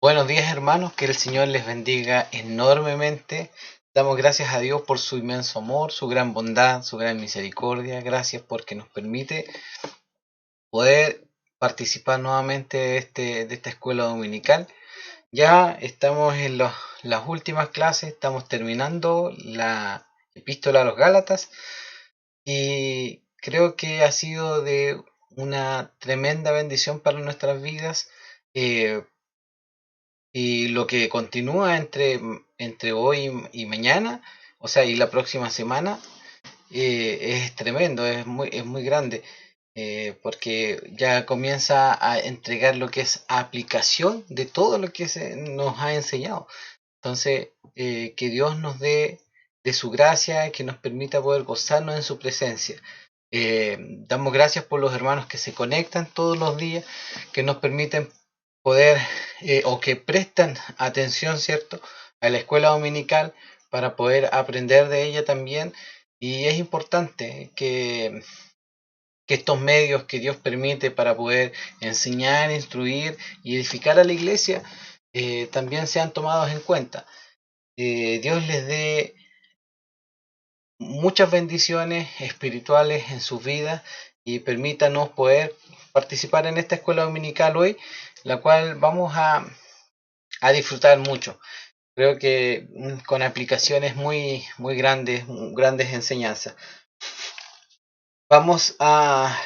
Buenos días hermanos, que el Señor les bendiga enormemente. Damos gracias a Dios por su inmenso amor, su gran bondad, su gran misericordia. Gracias porque nos permite poder participar nuevamente de esta escuela dominical. Ya estamos en las últimas clases, estamos terminando la epístola a los Gálatas y creo que ha sido de una tremenda bendición para nuestras vidas. eh, Y lo que continúa entre hoy y mañana, o sea, y la próxima semana, es tremendo, es muy grande, porque ya comienza a entregar lo que es aplicación de todo lo que nos ha enseñado. Entonces, que Dios nos dé de su gracia, que nos permita poder gozarnos en su presencia. Damos gracias por los hermanos que se conectan todos los días, que nos permiten poder o que prestan atención, ¿cierto?, a la escuela dominical para poder aprender de ella también. Y es importante que estos medios que Dios permite para poder enseñar, instruir y edificar a la iglesia también sean tomados en cuenta. Dios les dé muchas bendiciones espirituales en sus vidas y permítanos poder participar en esta escuela dominical hoy, la cual vamos a disfrutar mucho. Creo que con aplicaciones muy grandes enseñanzas. Vamos a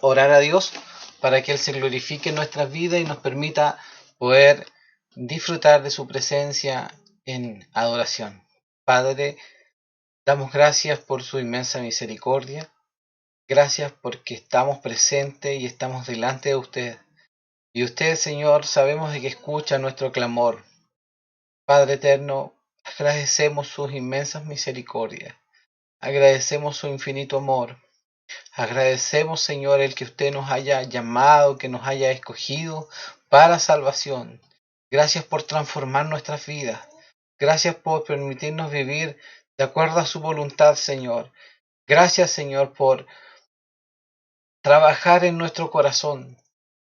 orar a Dios para que Él se glorifique en nuestras vidas y nos permita poder disfrutar de su presencia en adoración. Padre, damos gracias por su inmensa misericordia. Gracias porque estamos presentes y estamos delante de usted. Y usted, Señor, sabemos de que escucha nuestro clamor. Padre eterno, agradecemos sus inmensas misericordias. Agradecemos su infinito amor. Agradecemos, Señor, el que usted nos haya llamado, que nos haya escogido para salvación. Gracias por transformar nuestras vidas. Gracias por permitirnos vivir de acuerdo a su voluntad, Señor. Gracias, Señor, por trabajar en nuestro corazón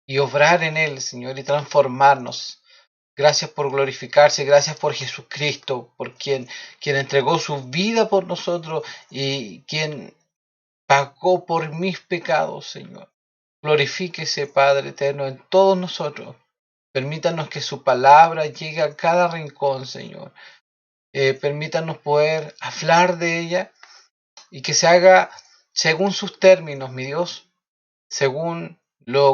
y obrar en él, Señor, y transformarnos. Gracias por glorificarse, gracias por Jesucristo, por quien entregó su vida por nosotros y quien pagó por mis pecados, Señor. Glorifíquese, Padre eterno, en todos nosotros. Permítanos que su palabra llegue a cada rincón, Señor. Permítanos poder hablar de ella y que se haga según sus términos, mi Dios, según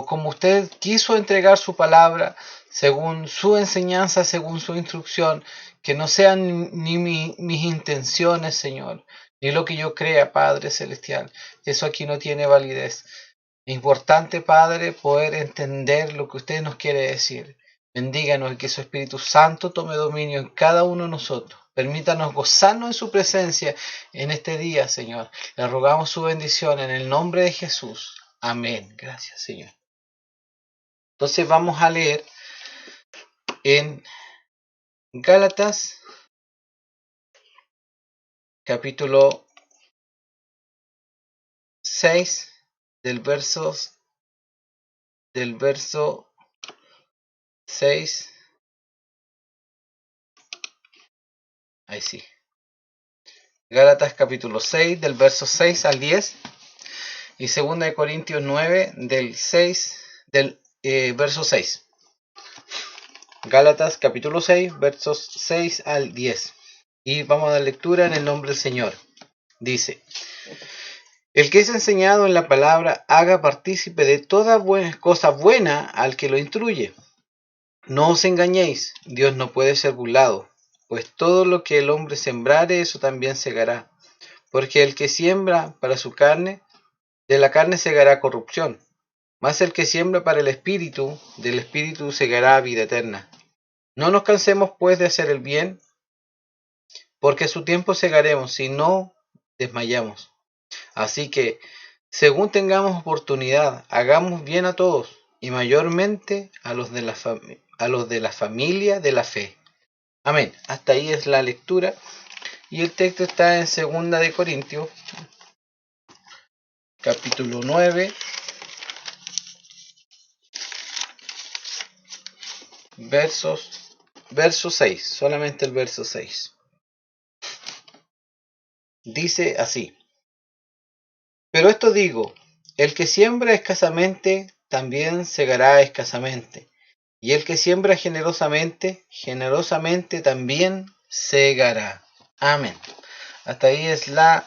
como usted quiso entregar su palabra, según su enseñanza, según su instrucción, que no sean ni mis intenciones, Señor, ni lo que yo crea, Padre Celestial. Eso aquí no tiene validez. Es importante, Padre, poder entender lo que usted nos quiere decir. Bendíganos y que su Espíritu Santo tome dominio en cada uno de nosotros. Permítanos gozarnos en su presencia en este día, Señor. Le rogamos su bendición en el nombre de Jesús. Amén. Gracias, Señor. Entonces vamos a leer en Gálatas, capítulo 6, del verso 6. Ahí sí. Gálatas capítulo 6, del verso 6 al 10. Y 2 Corintios 9, del verso 6. Gálatas capítulo 6, versos 6 al 10. Y vamos a dar lectura en el nombre del Señor. Dice: el que es enseñado en la palabra haga partícipe de toda cosa buena al que lo instruye. No os engañéis, Dios no puede ser burlado, pues todo lo que el hombre sembrare, eso también segará. Porque el que siembra para su carne, de la carne segará corrupción, mas el que siembra para el Espíritu, del Espíritu segará vida eterna. No nos cansemos pues de hacer el bien, porque a su tiempo segaremos, si no desmayamos. Así que, según tengamos oportunidad, hagamos bien a todos, y mayormente a los de la familia de la fe. Amén. Hasta ahí es la lectura. Y el texto está en 2 Corintios, capítulo 9, verso 6, solamente el verso 6. Dice así: pero esto digo, el que siembra escasamente, también segará escasamente. Y el que siembra generosamente, generosamente también segará. Amén. Hasta ahí es la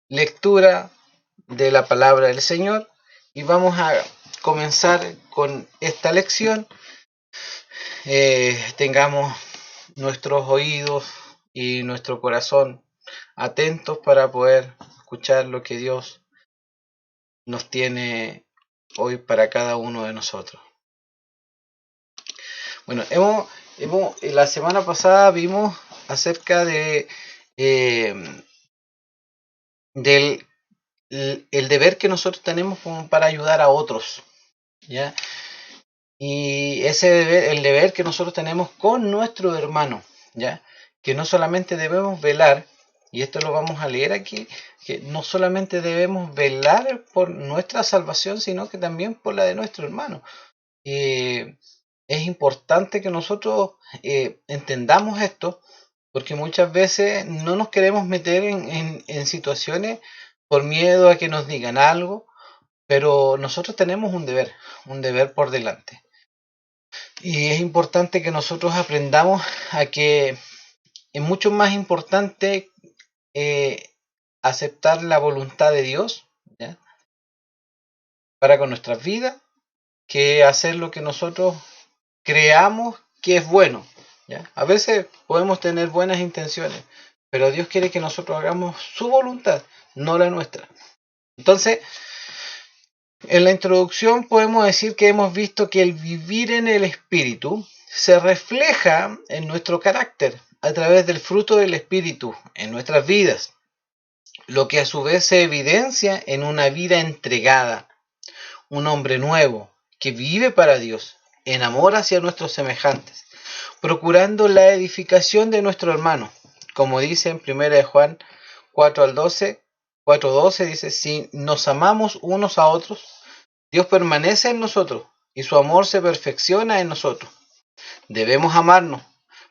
lectura de la palabra del Señor. Y vamos a comenzar con esta lección. Tengamos nuestros oídos y nuestro corazón atentos para poder escuchar lo que Dios nos tiene hoy para cada uno de nosotros. Bueno, la semana pasada vimos acerca de del el deber que nosotros tenemos como para ayudar a otros, ¿ya? Y ese deber, el deber que nosotros tenemos con nuestro hermano, ¿ya? Que no solamente debemos velar, y esto lo vamos a leer aquí, que no solamente debemos velar por nuestra salvación, sino que también por la de nuestro hermano. Es importante que nosotros entendamos esto, porque muchas veces no nos queremos meter en situaciones por miedo a que nos digan algo, pero nosotros tenemos un deber por delante. Y es importante que nosotros aprendamos a que es mucho más importante aceptar la voluntad de Dios, ¿ya? Para con nuestras vidas, que hacer lo que nosotros creamos que es bueno, ¿ya? A veces podemos tener buenas intenciones, pero Dios quiere que nosotros hagamos su voluntad, no la nuestra. Entonces, en la introducción podemos decir que hemos visto que el vivir en el Espíritu se refleja en nuestro carácter a través del fruto del Espíritu en nuestras vidas, lo que a su vez se evidencia en una vida entregada, un hombre nuevo que vive para Dios, en amor hacia nuestros semejantes, procurando la edificación de nuestro hermano, como dice en 1 Juan 4:12 dice: si nos amamos unos a otros, Dios permanece en nosotros y su amor se perfecciona en nosotros. Debemos amarnos,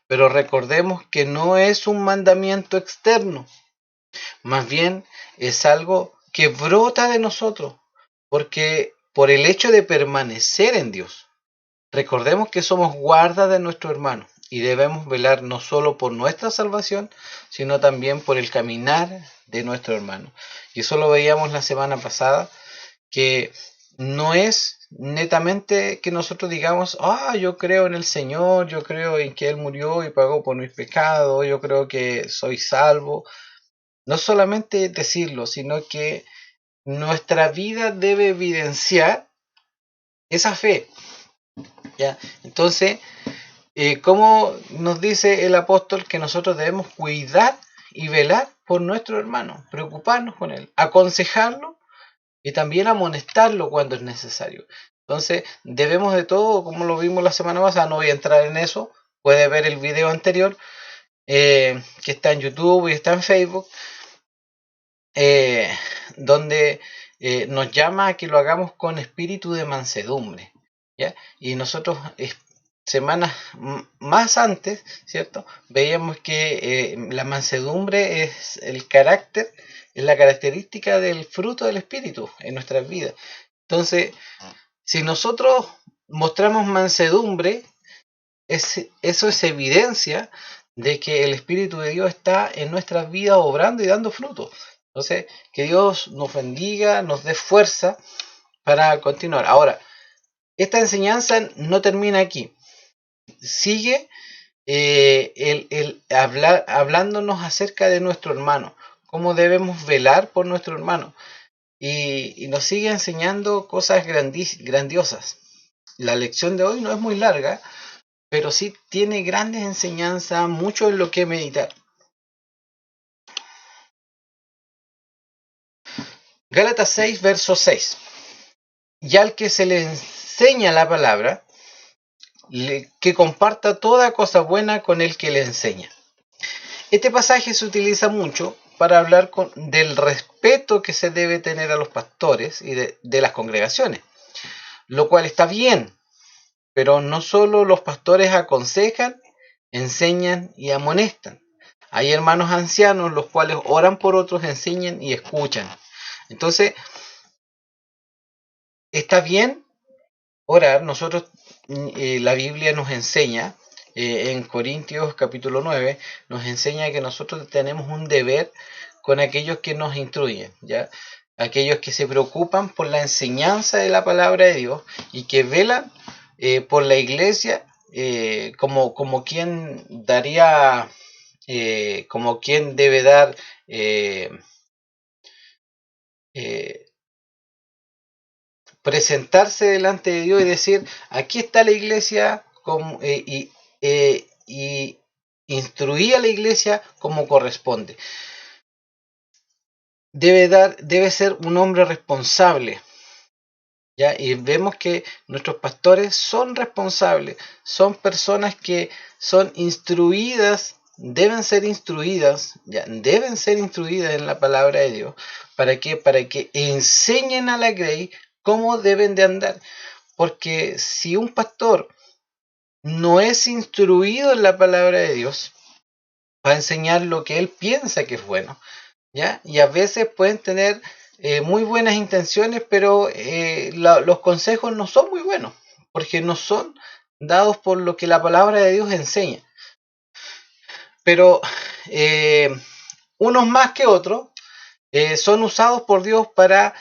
pero recordemos que no es un mandamiento externo, más bien es algo que brota de nosotros, porque por el hecho de permanecer en Dios. Recordemos que somos guardas de nuestro hermano y debemos velar no solo por nuestra salvación, sino también por el caminar de nuestro hermano. Y eso lo veíamos la semana pasada, que no es netamente que nosotros digamos: yo creo en el Señor, yo creo en que Él murió y pagó por mis pecados, yo creo que soy salvo. No solamente decirlo, sino que nuestra vida debe evidenciar esa fe, ¿ya? Entonces, ¿cómo nos dice el apóstol que nosotros debemos cuidar y velar por nuestro hermano? Preocuparnos con él, aconsejarlo y también amonestarlo cuando es necesario. Entonces, debemos de todo, como lo vimos la semana pasada, no voy a entrar en eso, puede ver el video anterior, que está en YouTube y está en Facebook, donde nos llama a que lo hagamos con espíritu de mansedumbre, ¿ya? Y nosotros, semanas más antes, ¿cierto?, veíamos que la mansedumbre es el carácter, es la característica del fruto del espíritu en nuestras vidas. Entonces, si nosotros mostramos mansedumbre, eso es evidencia de que el Espíritu de Dios está en nuestras vidas obrando y dando fruto. Entonces, que Dios nos bendiga, nos dé fuerza para continuar. Ahora, esta enseñanza no termina aquí. Sigue hablándonos acerca de nuestro hermano, cómo debemos velar por nuestro hermano. Y nos sigue enseñando cosas grandiosas. La lección de hoy no es muy larga, pero sí tiene grandes enseñanzas, mucho en lo que meditar. Gálatas 6, verso 6. Y al que se le enseña la palabra, que comparta toda cosa buena con el que le enseña. Este pasaje se utiliza mucho para hablar del respeto que se debe tener a los pastores y de las congregaciones, lo cual está bien. Pero no solo los pastores aconsejan, enseñan y amonestan. Hay hermanos ancianos los cuales oran por otros, enseñan y escuchan. Entonces, está bien orar. Nosotros, la Biblia nos enseña, en Corintios capítulo 9, nos enseña que nosotros tenemos un deber con aquellos que nos instruyen, ¿ya? Aquellos que se preocupan por la enseñanza de la palabra de Dios y que velan por la iglesia, como quien daría, como quien debe dar, eh, eh, presentarse delante de Dios y decir, aquí está la iglesia, y instruir a la iglesia como corresponde. Debe ser un hombre responsable, ¿ya? Y vemos que nuestros pastores son responsables, son personas que son instruidas, deben ser instruidas en la palabra de Dios. ¿Para qué? Para que enseñen a la grey cómo deben de andar. Porque si un pastor no es instruido en la palabra de Dios, va a enseñar lo que él piensa que es bueno, ¿ya? Y a veces pueden tener muy buenas intenciones, pero los consejos no son muy buenos, porque no son dados por lo que la palabra de Dios enseña. Pero eh, unos más que otros son usados por Dios para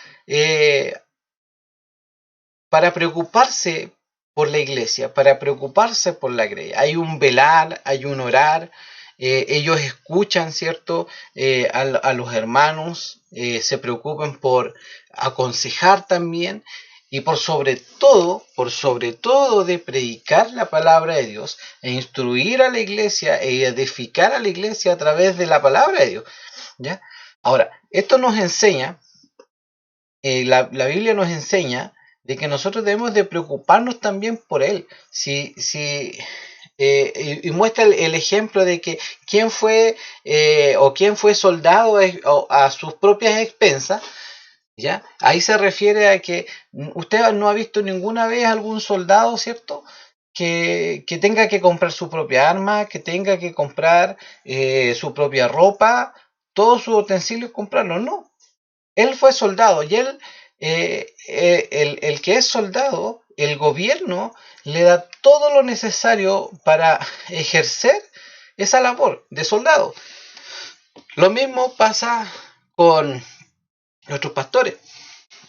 preocuparse por la iglesia, para preocuparse por la grey. Hay un velar, hay un orar, ellos escuchan, ¿cierto? A los hermanos, se preocupan por aconsejar también y por sobre todo de predicar la palabra de Dios e instruir a la iglesia e edificar a la iglesia a través de la palabra de Dios, ¿ya? Ahora, esto nos enseña, la Biblia nos enseña de que nosotros debemos de preocuparnos también por él. Y muestra el ejemplo de que quién fue soldado a sus propias expensas, ¿ya? Ahí se refiere a que usted no ha visto ninguna vez algún soldado, ¿cierto? Que tenga que comprar su propia arma, que tenga que comprar su propia ropa, todos sus utensilios, comprarlos. No, él fue soldado y el que es soldado, el gobierno le da todo lo necesario para ejercer esa labor de soldado. Lo mismo pasa con nuestros pastores.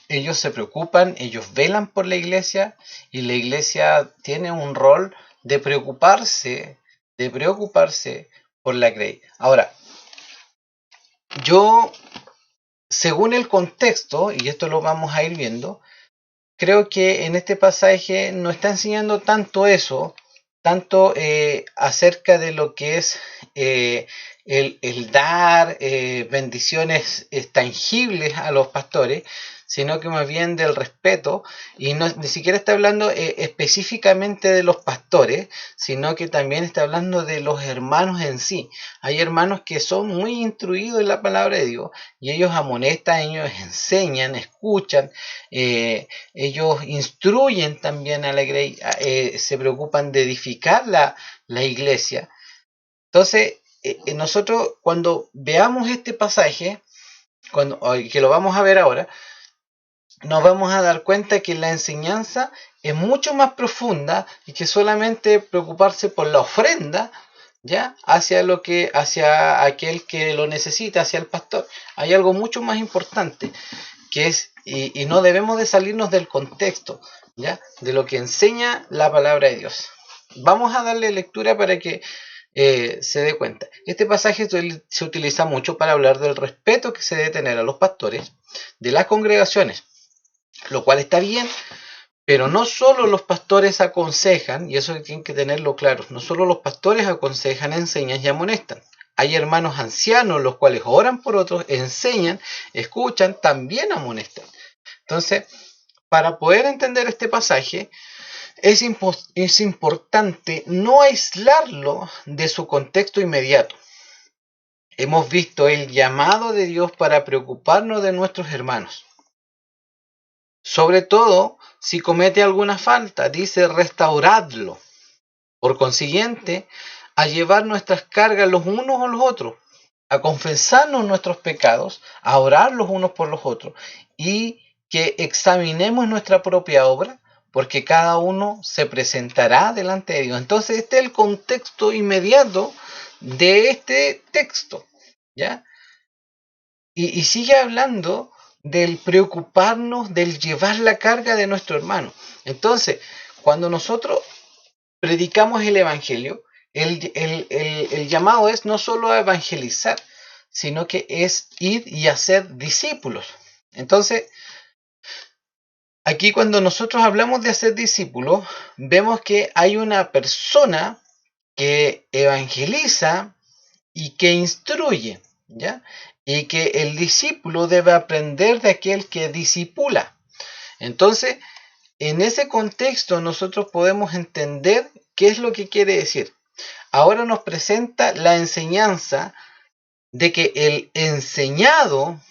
Ellos se preocupan, ellos velan por la iglesia y la iglesia tiene un rol de preocuparse por la grey. Ahora, yo, según el contexto, y esto lo vamos a ir viendo, creo que en este pasaje no está enseñando tanto eso, tanto acerca de lo que es el dar bendiciones tangibles a los pastores, sino que más bien del respeto, y no, ni siquiera está hablando específicamente de los pastores, sino que también está hablando de los hermanos en sí. Hay hermanos que son muy instruidos en la palabra de Dios, y ellos amonestan, ellos enseñan, escuchan, ellos instruyen también a la iglesia, se preocupan de edificar la iglesia. Entonces, nosotros cuando veamos este pasaje, que lo vamos a ver ahora, nos vamos a dar cuenta que la enseñanza es mucho más profunda y que solamente preocuparse por la ofrenda, ¿ya? Hacia aquel que lo necesita, hacia el pastor. Hay algo mucho más importante, que es, y no debemos de salirnos del contexto, ¿ya? De lo que enseña la palabra de Dios. Vamos a darle lectura para que se dé cuenta. Este pasaje se utiliza mucho para hablar del respeto que se debe tener a los pastores de las congregaciones, lo cual está bien, pero no solo los pastores aconsejan, y eso tienen que tenerlo claro, no solo los pastores aconsejan, enseñan y amonestan. Hay hermanos ancianos los cuales oran por otros, enseñan, escuchan, también amonestan. Entonces, para poder entender este pasaje, es importante no aislarlo de su contexto inmediato. Hemos visto el llamado de Dios para preocuparnos de nuestros hermanos. sobre todo si comete alguna falta, dice restauradlo. Por consiguiente, a llevar nuestras cargas los unos a los otros, a confesarnos nuestros pecados, a orar los unos por los otros y que examinemos nuestra propia obra, porque cada uno se presentará delante de Dios. Entonces, este es el contexto inmediato de este texto, ¿ya? Y sigue hablando del preocuparnos, del llevar la carga de nuestro hermano. Entonces, cuando nosotros predicamos el Evangelio, el llamado es no solo a evangelizar, sino que es ir y hacer discípulos. Entonces, aquí cuando nosotros hablamos de hacer discípulos, vemos que hay una persona que evangeliza y que instruye, ¿ya? Y que el discípulo debe aprender de aquel que discipula. Entonces, en ese contexto nosotros podemos entender qué es lo que quiere decir. Ahora nos presenta la enseñanza de que el enseñado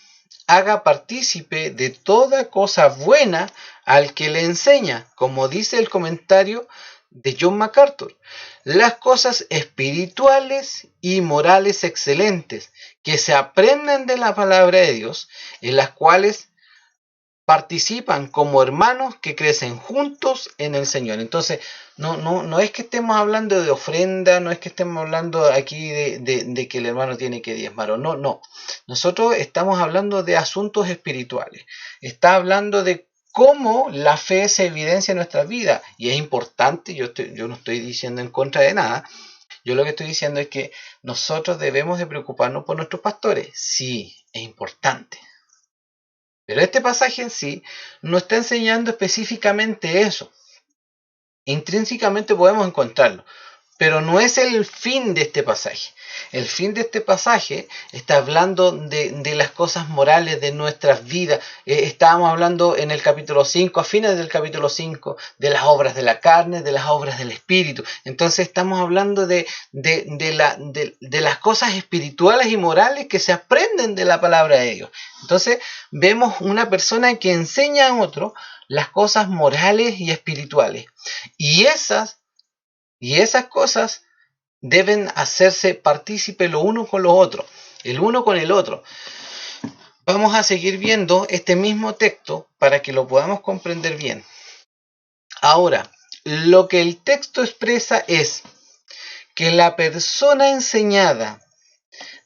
haga partícipe de toda cosa buena al que le enseña, como dice el comentario de John MacArthur, las cosas espirituales y morales excelentes que se aprenden de la palabra de Dios, en las cuales participan como hermanos que crecen juntos en el Señor. Entonces, no es que estemos hablando de ofrenda, no es que estemos hablando aquí de que el hermano tiene que diezmar o no, no. Nosotros estamos hablando de asuntos espirituales. Está hablando de cómo la fe se evidencia en nuestra vida. Y es importante, yo no estoy diciendo en contra de nada. Yo lo que estoy diciendo es que nosotros debemos de preocuparnos por nuestros pastores. Sí, es importante. Pero este pasaje en sí no está enseñando específicamente eso. Intrínsecamente podemos encontrarlo, pero no es el fin de este pasaje. El fin de este pasaje está hablando de las cosas morales de nuestras vidas. Estábamos hablando en el capítulo 5, a fines del capítulo 5, de las obras de la carne, de las obras del espíritu. Entonces estamos hablando de las cosas espirituales y morales que se aprenden de la palabra de Dios. Entonces vemos una persona que enseña a otro las cosas morales y espirituales. Y esas cosas deben hacerse partícipe lo uno con lo otro, el uno con el otro. Vamos a seguir viendo este mismo texto para que lo podamos comprender bien. Ahora, lo que el texto expresa es que la persona enseñada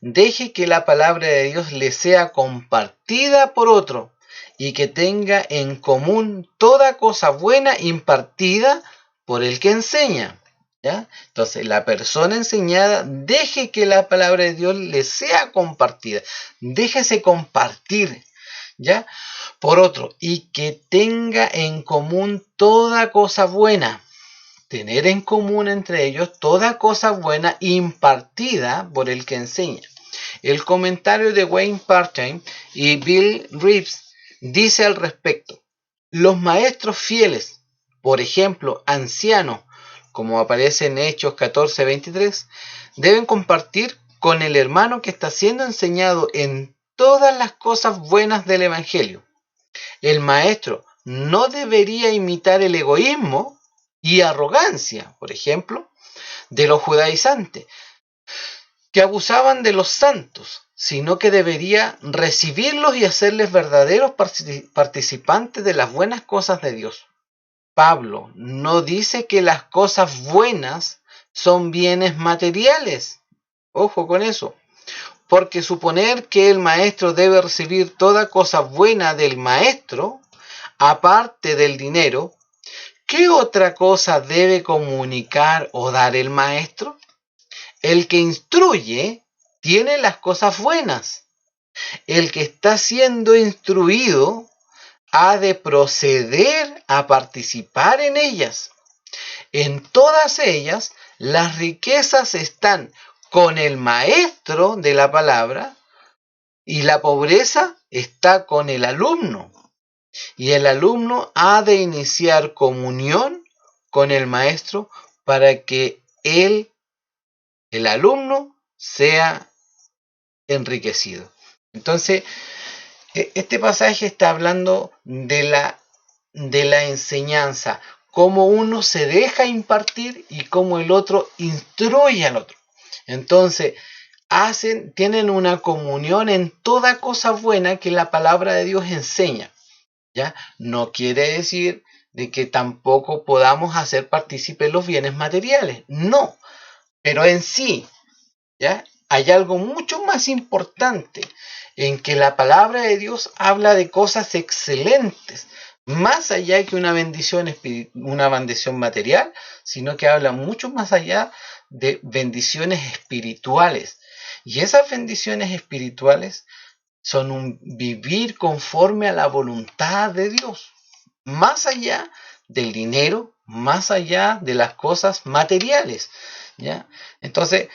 deje que la palabra de Dios le sea compartida por otro y que tenga en común toda cosa buena impartida por el que enseña. ¿Ya? Entonces, la persona enseñada deje que la palabra de Dios le sea compartida. Déjese compartir, ¿ya? Por otro, y que tenga en común toda cosa buena. Tener en común entre ellos toda cosa buena impartida por el que enseña. El comentario de Wayne Partain y Bill Reeves dice al respecto: los maestros fieles, por ejemplo, ancianos, como aparece en Hechos 14:23, deben compartir con el hermano que está siendo enseñado en todas las cosas buenas del Evangelio. El maestro no debería imitar el egoísmo y arrogancia, por ejemplo, de los judaizantes, que abusaban de los santos, sino que debería recibirlos y hacerles verdaderos participantes de las buenas cosas de Dios. Pablo no dice que las cosas buenas son bienes materiales. Ojo con eso. Porque suponer que el maestro debe recibir toda cosa buena del maestro, aparte del dinero, ¿qué otra cosa debe comunicar o dar el maestro? El que instruye tiene las cosas buenas. El que está siendo instruido ha de proceder a participar en ellas. En todas ellas, las riquezas están con el maestro de la palabra y la pobreza está con el alumno. Y el alumno ha de iniciar comunión con el maestro para que el alumno sea enriquecido. Entonces, este pasaje está hablando de la de la enseñanza, cómo uno se deja impartir y cómo el otro instruye al otro. Entonces, tienen una comunión en toda cosa buena que la palabra de Dios enseña. ¿Ya? No quiere decir de que tampoco podamos hacer partícipes los bienes materiales. No, pero en sí, ¿ya? Hay algo mucho más importante en que la palabra de Dios habla de cosas excelentes, más allá que una bendición material, sino que habla mucho más allá de bendiciones espirituales. Y esas bendiciones espirituales son un vivir conforme a la voluntad de Dios, más allá del dinero, más allá de las cosas materiales, ¿ya? Entonces,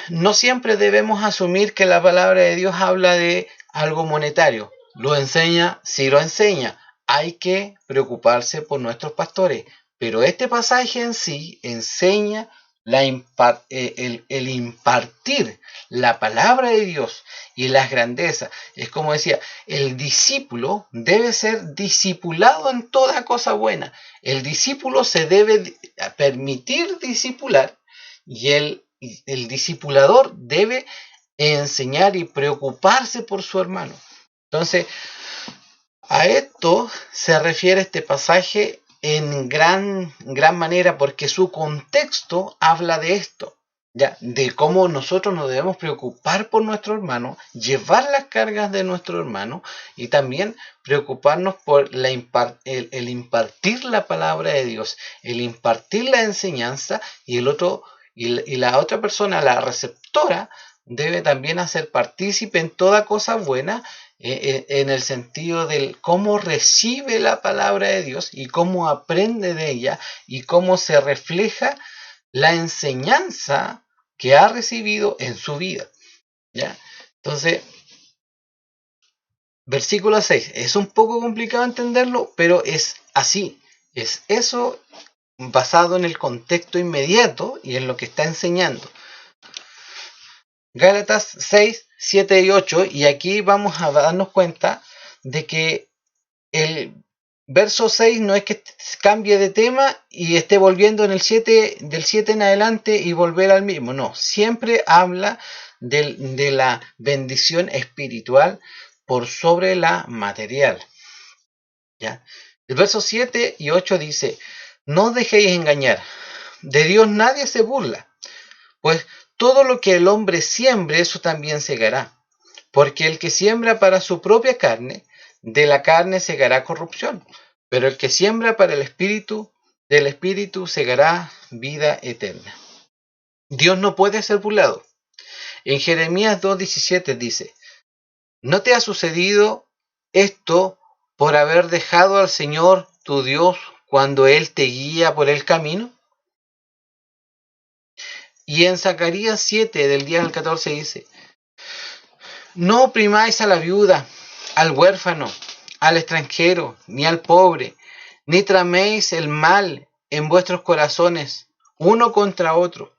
no siempre debemos asumir que la palabra de Dios habla de algo monetario. Lo enseña, sí lo enseña. Hay que preocuparse por nuestros pastores. Pero este pasaje en sí enseña el impartir la palabra de Dios y las grandezas. Es como decía, el discípulo debe ser discipulado en toda cosa buena. El discípulo se debe permitir discipular y el discipulador debe enseñar y preocuparse por su hermano. Entonces, a esto se refiere este pasaje en gran manera porque su contexto habla de esto, ¿ya? De cómo nosotros nos debemos preocupar por nuestro hermano, llevar las cargas de nuestro hermano y también preocuparnos por el impartir la palabra de Dios, el impartir la enseñanza y la otra persona, la receptora, debe también hacer partícipe en toda cosa buena, en el sentido de cómo recibe la palabra de Dios y cómo aprende de ella y cómo se refleja la enseñanza que ha recibido en su vida, ¿ya? Entonces, versículo 6, es un poco complicado entenderlo, pero es así, es eso basado en el contexto inmediato y en lo que está enseñando. Gálatas 6, 7 y 8, y aquí vamos a darnos cuenta de que el verso 6 no es que cambie de tema y esté volviendo en el 7, del 7 en adelante y volver al mismo, no, siempre habla de la bendición espiritual por sobre la material, ¿ya? El verso 7 y 8 dice, no os dejéis engañar, de Dios nadie se burla, pues todo lo que el hombre siembre, eso también segará. Porque el que siembra para su propia carne, de la carne segará corrupción. Pero el que siembra para el Espíritu, del Espíritu segará vida eterna. Dios no puede ser burlado. En Jeremías 2:17 dice, ¿no te ha sucedido esto por haber dejado al Señor tu Dios cuando Él te guía por el camino? Y en Zacarías 7, del 10 al 14 dice, no oprimáis a la viuda, al huérfano, al extranjero, ni al pobre, ni traméis el mal en vuestros corazones, uno contra otro.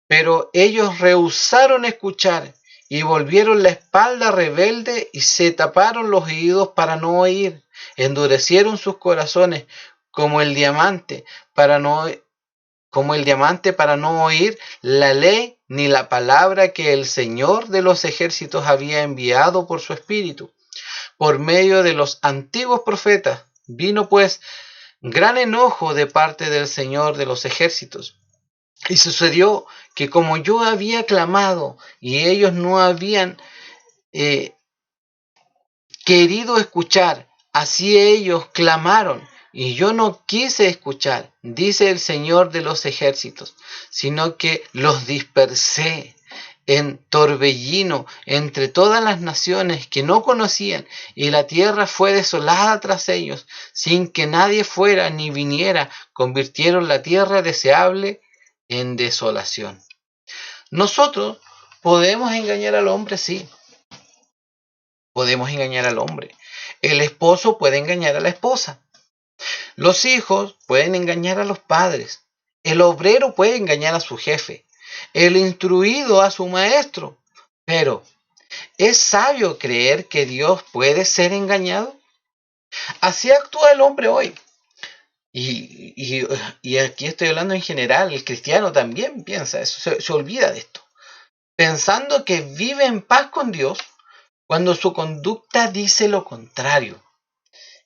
Pero ellos rehusaron escuchar y volvieron la espalda rebelde y se taparon los oídos para no oír. Endurecieron sus corazones como el diamante para no oír la ley ni la palabra que el Señor de los ejércitos había enviado por su espíritu, por medio de los antiguos profetas. Vino pues gran enojo de parte del Señor de los ejércitos. Y sucedió que como yo había clamado y ellos no habían querido escuchar, así ellos clamaron y yo no quise escuchar, dice el Señor de los ejércitos, sino que los dispersé en torbellino entre todas las naciones que no conocían, y la tierra fue desolada tras ellos, sin que nadie fuera ni viniera, convirtieron la tierra deseable en desolación. Nosotros podemos engañar al hombre, sí, podemos engañar al hombre. El esposo puede engañar a la esposa. Los hijos pueden engañar a los padres. El obrero puede engañar a su jefe. El instruido a su maestro. Pero, ¿es sabio creer que Dios puede ser engañado? Así actúa el hombre hoy. Y aquí estoy hablando en general, el cristiano también piensa eso, se olvida de esto, pensando que vive en paz con Dios cuando su conducta dice lo contrario.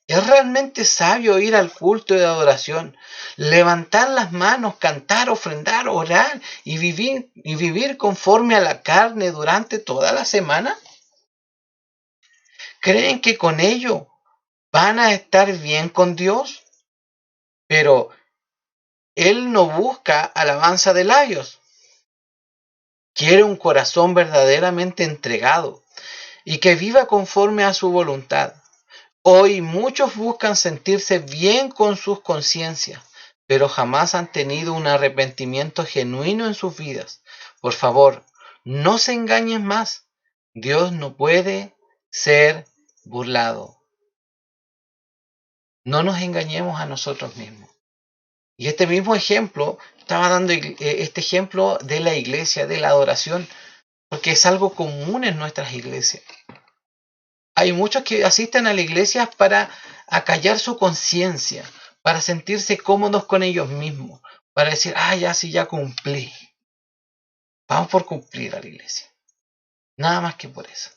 Es realmente sabio ir al culto de adoración, levantar las manos, cantar, ofrendar, orar y vivir conforme a la carne durante toda la semana. ¿Creen que con ello van a estar bien con Dios? Pero Él no busca alabanza de labios, quiere un corazón verdaderamente entregado y que viva conforme a su voluntad. Hoy muchos buscan sentirse bien con sus conciencias, pero jamás han tenido un arrepentimiento genuino en sus vidas. Por favor, no se engañen más. Dios no puede ser burlado. No nos engañemos a nosotros mismos. Y este mismo ejemplo, estaba dando este ejemplo de la iglesia, de la adoración, porque es algo común en nuestras iglesias. Hay muchos que asisten a la iglesia para acallar su conciencia, para sentirse cómodos con ellos mismos, para decir, ya sí, ya cumplí. Vamos por cumplir a la iglesia. Nada más que por eso.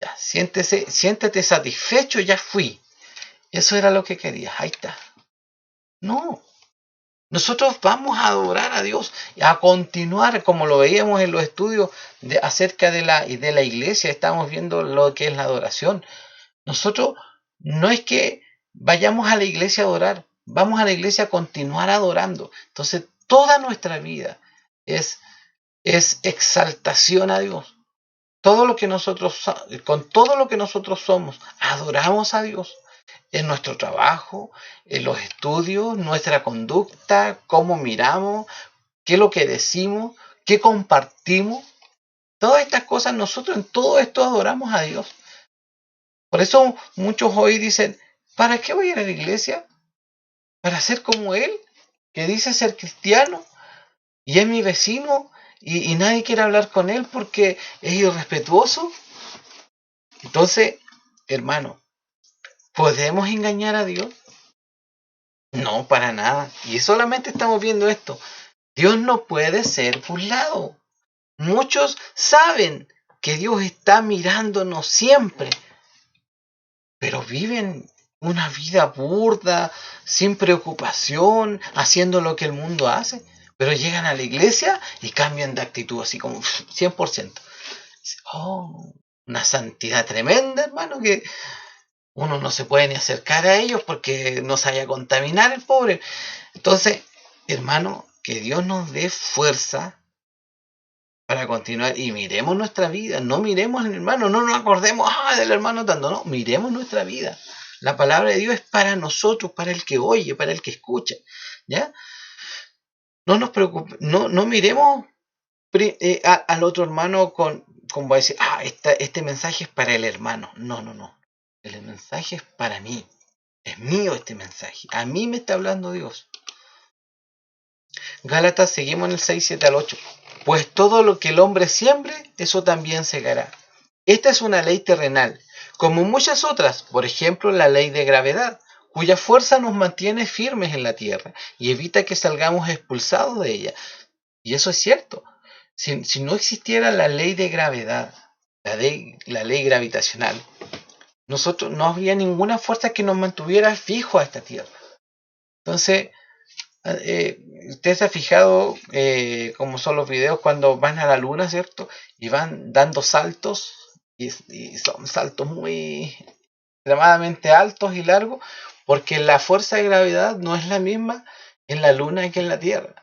Ya, siéntete satisfecho, ya fui. Eso era lo que querías, ahí está. No, nosotros vamos a adorar a Dios, a continuar como lo veíamos en los estudios acerca de la iglesia, estamos viendo lo que es la adoración. Nosotros no es que vayamos a la iglesia a adorar, vamos a la iglesia a continuar adorando. Entonces, toda nuestra vida es, es exaltación a Dios. Todo lo que nosotros, con todo lo que nosotros somos, adoramos a Dios. En nuestro trabajo, en los estudios, nuestra conducta, cómo miramos, qué es lo que decimos, qué compartimos. Todas estas cosas, nosotros en todo esto adoramos a Dios. Por eso muchos hoy dicen, ¿para qué voy a ir a la iglesia? ¿Para ser como él? Que dice ser cristiano y es mi vecino y nadie quiere hablar con él porque es irrespetuoso. Entonces, hermano, ¿podemos engañar a Dios? No, para nada. Y solamente estamos viendo esto. Dios no puede ser burlado. Muchos saben que Dios está mirándonos siempre, pero viven una vida burda, sin preocupación, haciendo lo que el mundo hace. Pero llegan a la iglesia y cambian de actitud así como 100%. Oh, una santidad tremenda, hermano, que uno no se puede ni acercar a ellos porque no se vaya a contaminar el pobre. Entonces, hermano, que Dios nos dé fuerza para continuar y miremos nuestra vida, no miremos al hermano, no nos acordemos del hermano tanto, no, miremos nuestra vida. La palabra de Dios es para nosotros, para el que oye, para el que escucha, ¿ya? No nos preocupemos, no miremos al otro hermano con va a decir, este mensaje es para el hermano. No. El mensaje es para mí. Es mío este mensaje. A mí me está hablando Dios. Gálatas, seguimos en el 6, 7 al 8. Pues todo lo que el hombre siembre, eso también segará. Esta es una ley terrenal, como muchas otras, por ejemplo la ley de gravedad, cuya fuerza nos mantiene firmes en la tierra y evita que salgamos expulsados de ella. Y eso es cierto. Si no existiera la ley de gravedad, la ley gravitacional, nosotros no habría ninguna fuerza que nos mantuviera fijos a esta tierra. Entonces, usted se ha fijado cómo son los videos cuando van a la luna, ¿cierto? Y van dando saltos y son saltos muy extremadamente altos y largos porque la fuerza de gravedad no es la misma en la luna que en la tierra.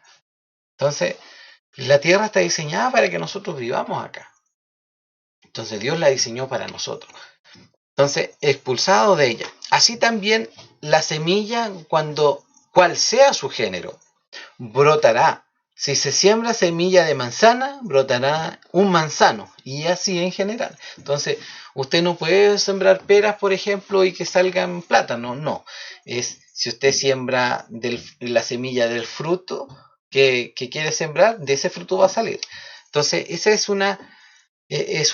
Entonces, la tierra está diseñada para que nosotros vivamos acá. Entonces Dios la diseñó para nosotros. Entonces, expulsado de ella. Así también la semilla, cual sea su género, brotará. Si se siembra semilla de manzana, brotará un manzano. Y así en general. Entonces, usted no puede sembrar peras, por ejemplo, y que salgan plátanos. No. Si usted siembra la semilla del fruto que quiere sembrar, de ese fruto va a salir. Entonces, esa es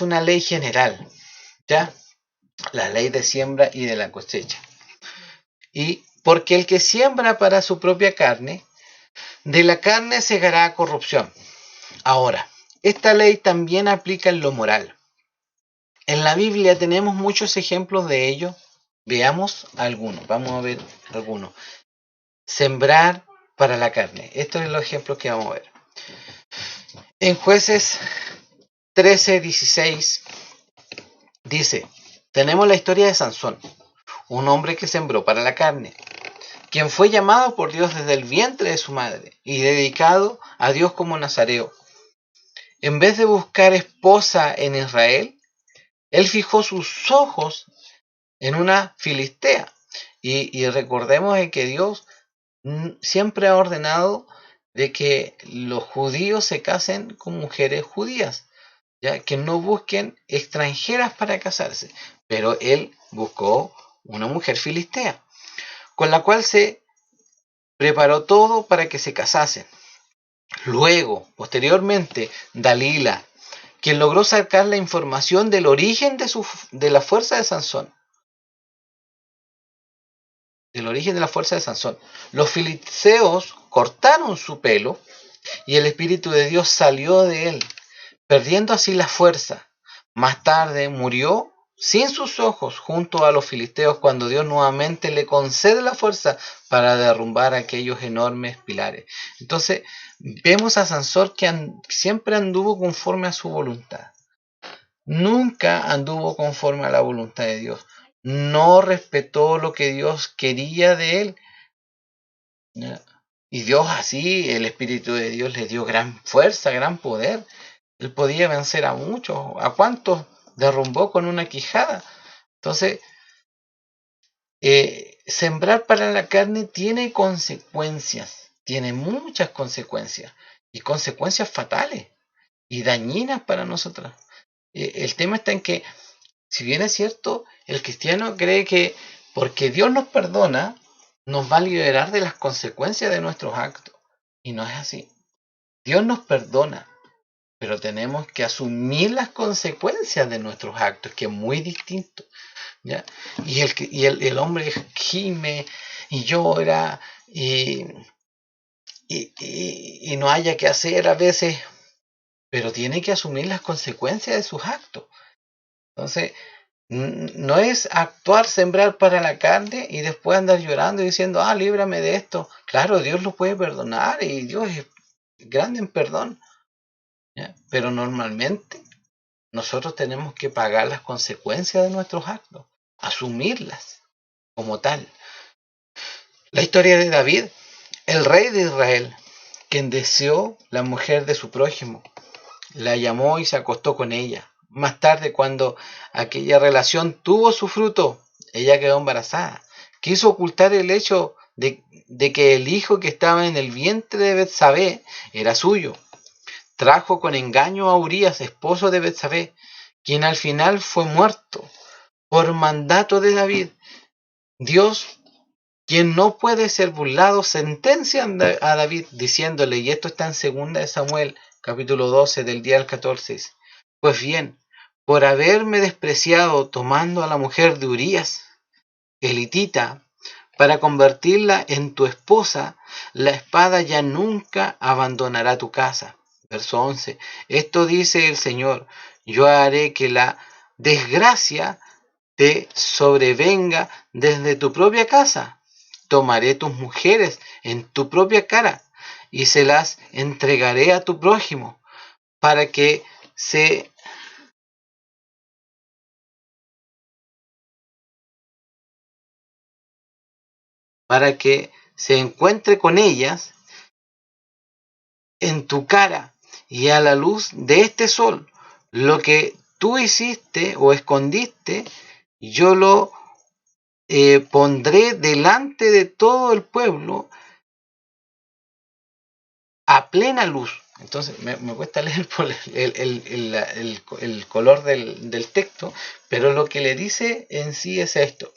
una ley general. ¿Ya? la ley de siembra y de la cosecha. Y porque el que siembra para su propia carne, de la carne segará corrupción. Ahora, esta ley también aplica en lo moral. En la Biblia tenemos muchos ejemplos de ello. Veamos algunos, vamos a ver algunos. Sembrar para la carne. Estos son los ejemplos que vamos a ver. En Jueces 13:16 dice, tenemos la historia de Sansón, un hombre que sembró para la carne, quien fue llamado por Dios desde el vientre de su madre y dedicado a Dios como nazareo. En vez de buscar esposa en Israel, él fijó sus ojos en una filistea. Y recordemos que Dios siempre ha ordenado de que los judíos se casen con mujeres judías, ya que no busquen extranjeras para casarse. Pero él buscó una mujer filistea, con la cual se preparó todo para que se casasen. Luego, posteriormente, Dalila, quien logró sacar la información del origen de la fuerza de Sansón. Del origen de la fuerza de Sansón. Los filisteos cortaron su pelo y el Espíritu de Dios salió de él, perdiendo así la fuerza. Más tarde murió sin sus ojos junto a los filisteos cuando Dios nuevamente le concede la fuerza para derrumbar aquellos enormes pilares. Entonces vemos a Sansón que siempre anduvo conforme a su voluntad. Nunca anduvo conforme a la voluntad de Dios. No respetó lo que Dios quería de él. Y Dios así, el Espíritu de Dios le dio gran fuerza, gran poder. Él podía vencer a muchos. ¿A cuántos derrumbó con una quijada? Entonces, sembrar para la carne tiene consecuencias. Tiene muchas consecuencias. Y consecuencias fatales y dañinas para nosotros. El tema está en que, si bien es cierto, el cristiano cree que porque Dios nos perdona, nos va a liberar de las consecuencias de nuestros actos. Y no es así. Dios nos perdona, pero tenemos que asumir las consecuencias de nuestros actos, que es muy distinto. ¿Ya? Y el hombre gime y llora y no haya que hacer a veces, pero tiene que asumir las consecuencias de sus actos. Entonces, no es actuar, sembrar para la carne y después andar llorando y diciendo, líbrame de esto. Claro, Dios lo puede perdonar y Dios es grande en perdón. ¿Ya? Pero normalmente nosotros tenemos que pagar las consecuencias de nuestros actos, asumirlas como tal. La historia de David, el rey de Israel, quien deseó la mujer de su prójimo, la llamó y se acostó con ella. Más tarde, cuando aquella relación tuvo su fruto, ella quedó embarazada. Quiso ocultar el hecho de que el hijo que estaba en el vientre de Betsabé era suyo. Trajo con engaño a Urías, esposo de Betsabé, quien al final fue muerto por mandato de David. Dios, quien no puede ser burlado, sentencia a David diciéndole, y esto está en 2 Samuel, capítulo 12, del día al 14. Pues bien, por haberme despreciado tomando a la mujer de Urías, elitita, para convertirla en tu esposa, la espada ya nunca abandonará tu casa. Verso 11. Esto dice el Señor, yo haré que la desgracia te sobrevenga desde tu propia casa. Tomaré tus mujeres en tu propia cara y se las entregaré a tu prójimo para que se encuentre con ellas en tu cara y a la luz de este sol. Lo que tú hiciste o escondiste, yo lo pondré delante de todo el pueblo a plena luz. Entonces me cuesta leer por el color del texto, pero lo que le dice en sí es esto.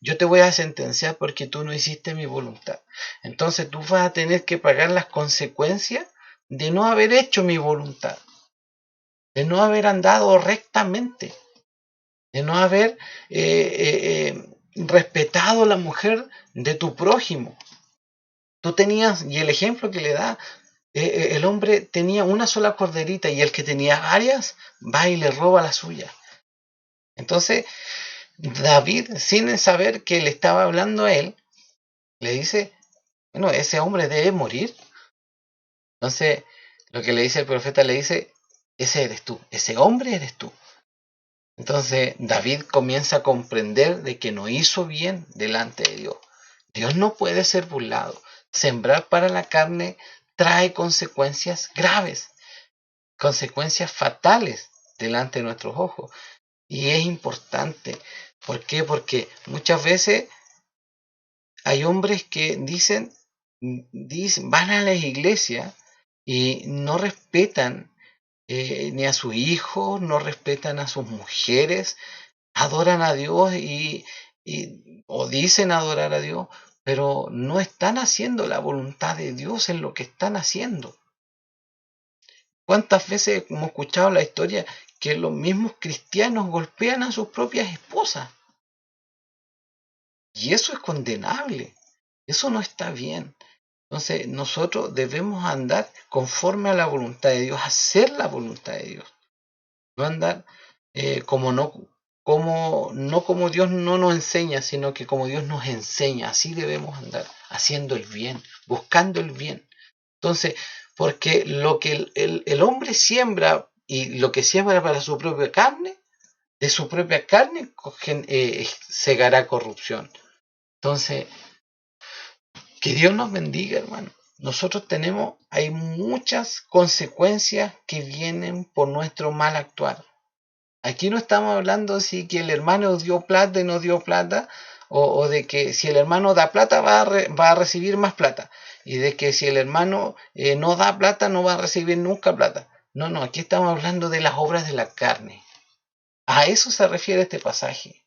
Yo te voy a sentenciar porque tú no hiciste mi voluntad. Entonces tú vas a tener que pagar las consecuencias de no haber hecho mi voluntad, de no haber andado rectamente. de no haber respetado a la mujer de tu prójimo. Tú tenías, y el ejemplo que le da, el hombre tenía una sola corderita y el que tenía varias va y le roba la suya. Entonces, David, sin saber que le estaba hablando a él, le dice, bueno, ese hombre debe morir. Entonces, lo que le dice el profeta, le dice, ese eres tú, ese hombre eres tú. Entonces, David comienza a comprender de que no hizo bien delante de Dios. Dios no puede ser burlado. Sembrar para la carne trae consecuencias graves, consecuencias fatales delante de nuestros ojos. Y es importante. ¿Por qué? Porque muchas veces hay hombres que dicen, van a la iglesia y no respetan ni a sus hijos, no respetan a sus mujeres, adoran a Dios o dicen adorar a Dios, pero no están haciendo la voluntad de Dios en lo que están haciendo. ¿Cuántas veces hemos escuchado la historia que los mismos cristianos golpean a sus propias esposas? Y eso es condenable, eso no está bien. Entonces nosotros debemos andar conforme a la voluntad de Dios, hacer la voluntad de Dios, no andar no como Dios no nos enseña, sino que como Dios nos enseña. Así debemos andar, haciendo el bien, buscando el bien. Entonces, porque lo que el hombre siembra y lo que siembra para su propia carne, de su propia carne segará corrupción. Entonces, que Dios nos bendiga, hermano. Nosotros hay muchas consecuencias que vienen por nuestro mal actuar. Aquí no estamos hablando si que el hermano dio plata y no dio plata, o de que si el hermano da plata va a recibir más plata, y de que si el hermano no da plata no va a recibir nunca plata. No, no, aquí estamos hablando de las obras de la carne. A eso se refiere este pasaje.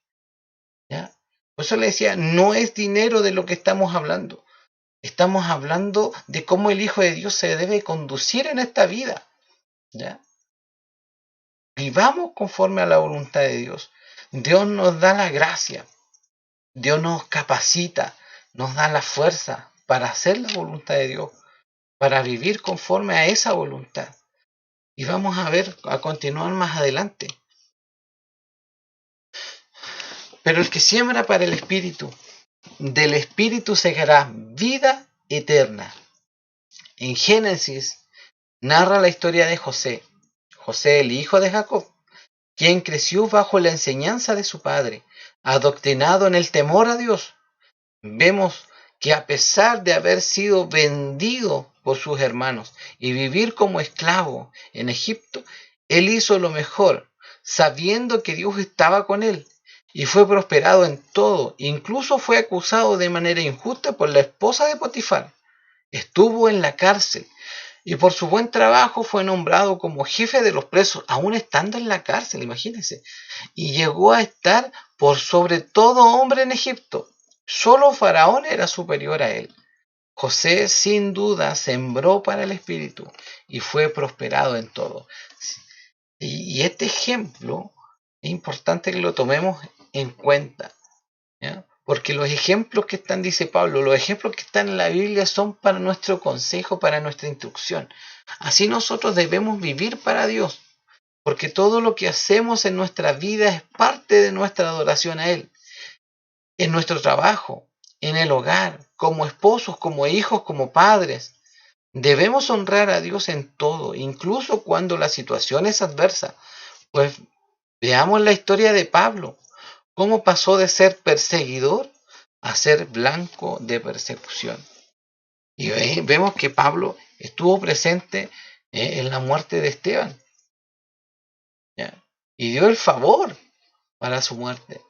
¿Ya? Por eso le decía, no es dinero de lo que estamos hablando. Estamos hablando de cómo el Hijo de Dios se debe conducir en esta vida. ¿Ya? Vivamos conforme a la voluntad de Dios. Dios nos da la gracia. Dios nos capacita, nos da la fuerza para hacer la voluntad de Dios, para vivir conforme a esa voluntad. Y vamos a ver, a continuar más adelante. Pero el que siembra para el Espíritu, del Espíritu segará vida eterna. En Génesis narra la historia de José, José el hijo de Jacob, quien creció bajo la enseñanza de su padre, adoctrinado en el temor a Dios. Vemos que a pesar de haber sido vendido por sus hermanos y vivir como esclavo en Egipto, él hizo lo mejor, sabiendo que Dios estaba con él, y fue prosperado en todo. Incluso fue acusado de manera injusta por la esposa de Potifar. Estuvo en la cárcel y por su buen trabajo fue nombrado como jefe de los presos, aún estando en la cárcel, imagínense. Y llegó a estar por sobre todo hombre en Egipto. Solo Faraón era superior a él. José sin duda sembró para el Espíritu y fue prosperado en todo. Y este ejemplo es importante que lo tomemos en cuenta, ¿ya? Porque los ejemplos que están, dice Pablo, los ejemplos que están en la Biblia son para nuestro consejo, para nuestra instrucción. Así nosotros debemos vivir para Dios, porque todo lo que hacemos en nuestra vida es parte de nuestra adoración a Él. En nuestro trabajo, en el hogar, como esposos, como hijos, como padres. Debemos honrar a Dios en todo, incluso cuando la situación es adversa. Pues veamos la historia de Pablo, cómo pasó de ser perseguidor a ser blanco de persecución. Y vemos que Pablo estuvo presente en la muerte de Esteban, ¿ya? Y dio el favor para su muerte,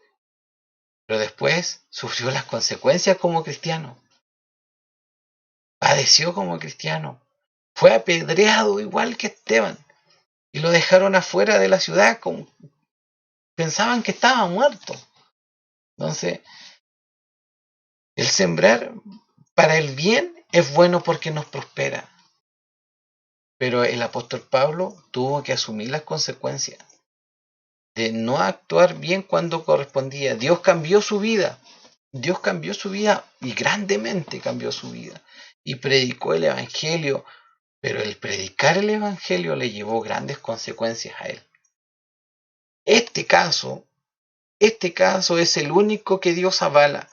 pero después sufrió las consecuencias como cristiano. Padeció como cristiano. Fue apedreado igual que Esteban. Y lo dejaron afuera de la ciudad. Pensaban que estaba muerto. Entonces, el sembrar para el bien es bueno porque nos prospera. Pero el apóstol Pablo tuvo que asumir las consecuencias. de no actuar bien cuando correspondía. Dios cambió su vida. Dios cambió su vida y grandemente cambió su vida. Y predicó el Evangelio, pero el predicar el Evangelio le llevó grandes consecuencias a él. Este caso es el único que Dios avala,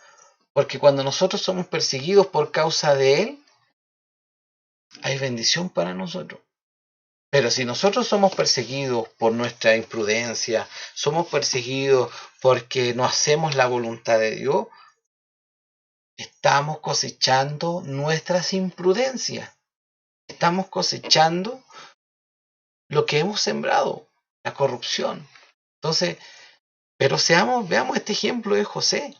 porque cuando nosotros somos perseguidos por causa de Él, hay bendición para nosotros. Pero si nosotros somos perseguidos por nuestra imprudencia, somos perseguidos porque no hacemos la voluntad de Dios, estamos cosechando nuestras imprudencias. Estamos cosechando lo que hemos sembrado, la corrupción. Entonces, pero veamos este ejemplo de José,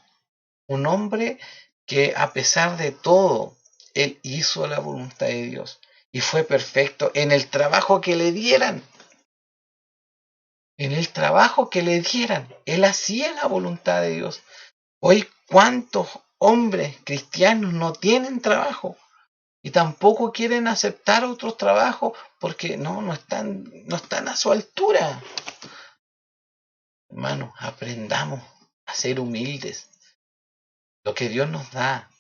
un hombre que a pesar de todo, él hizo la voluntad de Dios y fue perfecto en el trabajo que le dieran. En el trabajo que le dieran, él hacía la voluntad de Dios. Hoy, ¿cuántos hombres cristianos no tienen trabajo? Y tampoco quieren aceptar otros trabajos porque no están a su altura. Hermanos, aprendamos a ser humildes. Lo que Dios nos da,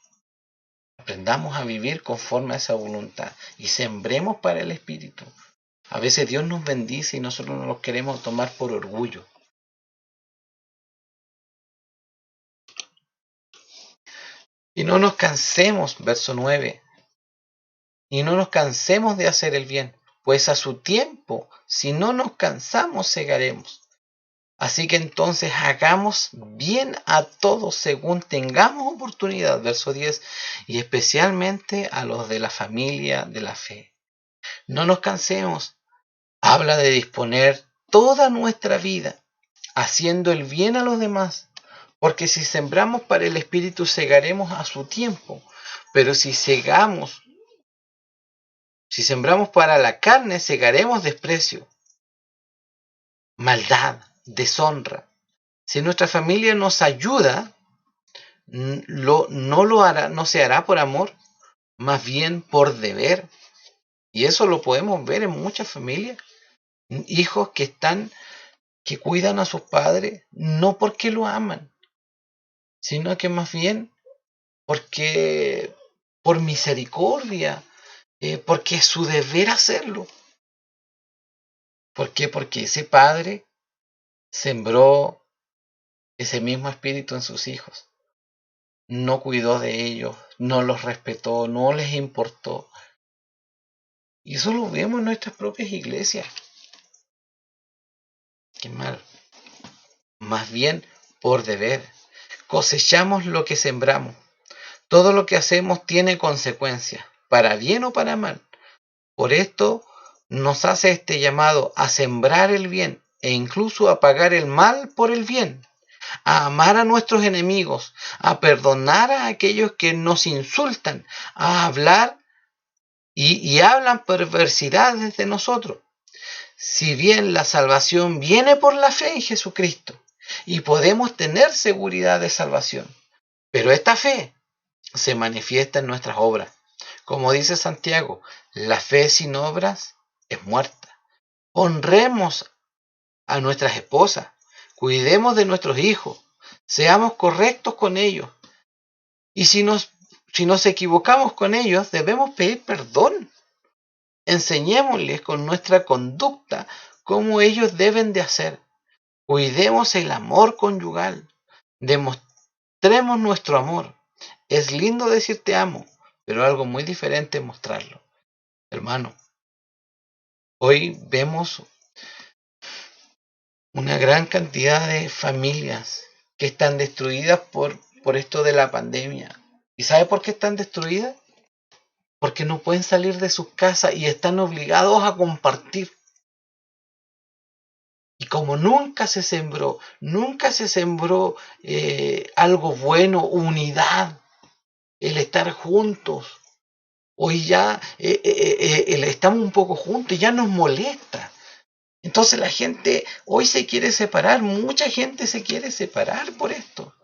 aprendamos a vivir conforme a esa voluntad y sembremos para el Espíritu. A veces Dios nos bendice y nosotros no lo queremos tomar por orgullo. Y no nos cansemos, verso 9, y no nos cansemos de hacer el bien, pues a su tiempo, si no nos cansamos, segaremos. Así que entonces hagamos bien a todos según tengamos oportunidad, verso 10, y especialmente a los de la familia de la fe. No nos cansemos. Habla de disponer toda nuestra vida haciendo el bien a los demás, porque si sembramos para el Espíritu segaremos a su tiempo, pero si sembramos para la carne segaremos desprecio, maldad, deshonra. Si nuestra familia nos ayuda, no se hará por amor, más bien por deber. Y eso lo podemos ver en muchas familias. Hijos que cuidan a sus padres no porque lo aman, sino que más bien porque por misericordia, porque es su deber hacerlo. ¿Por qué? Porque ese padre sembró ese mismo espíritu en sus hijos. No cuidó de ellos, no los respetó, no les importó. Y eso lo vemos en nuestras propias iglesias. Qué mal. Más bien por deber. Cosechamos lo que sembramos. Todo lo que hacemos tiene consecuencias, para bien o para mal. Por esto nos hace este llamado a sembrar el bien e incluso a pagar el mal por el bien, a amar a nuestros enemigos, a perdonar a aquellos que nos insultan, a hablar y hablan perversidades de nosotros. Si bien la salvación viene por la fe en Jesucristo y podemos tener seguridad de salvación, pero esta fe se manifiesta en nuestras obras. Como dice Santiago, la fe sin obras es muerta. Honremos a nuestras esposas, cuidemos de nuestros hijos, seamos correctos con ellos. Y si nos equivocamos con ellos, debemos pedir perdón. Enseñémosles con nuestra conducta cómo ellos deben de hacer. Cuidemos el amor conyugal. Demostremos nuestro amor. Es lindo decir te amo, pero algo muy diferente es mostrarlo. Hermano, hoy vemos una gran cantidad de familias que están destruidas por esto de la pandemia. ¿Y sabe por qué están destruidas? Porque no pueden salir de sus casas y están obligados a compartir. Y como nunca se sembró algo bueno, unidad, el estar juntos. Hoy ya estamos un poco juntos y ya nos molesta. Entonces la gente hoy se quiere separar, mucha gente se quiere separar por esto.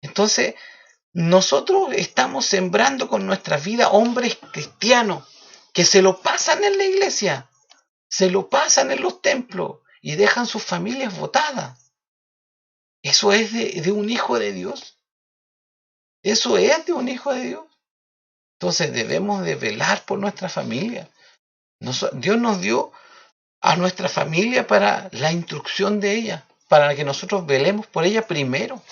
Entonces nosotros estamos sembrando con nuestra vida hombres cristianos que se lo pasan en la iglesia, se lo pasan en los templos y dejan sus familias botadas. ¿Eso es de un hijo de Dios? ¿Eso es de un hijo de Dios? Entonces debemos de velar por nuestra familia. Dios nos dio a nuestra familia para la instrucción de ella, para que nosotros velemos por ella primero.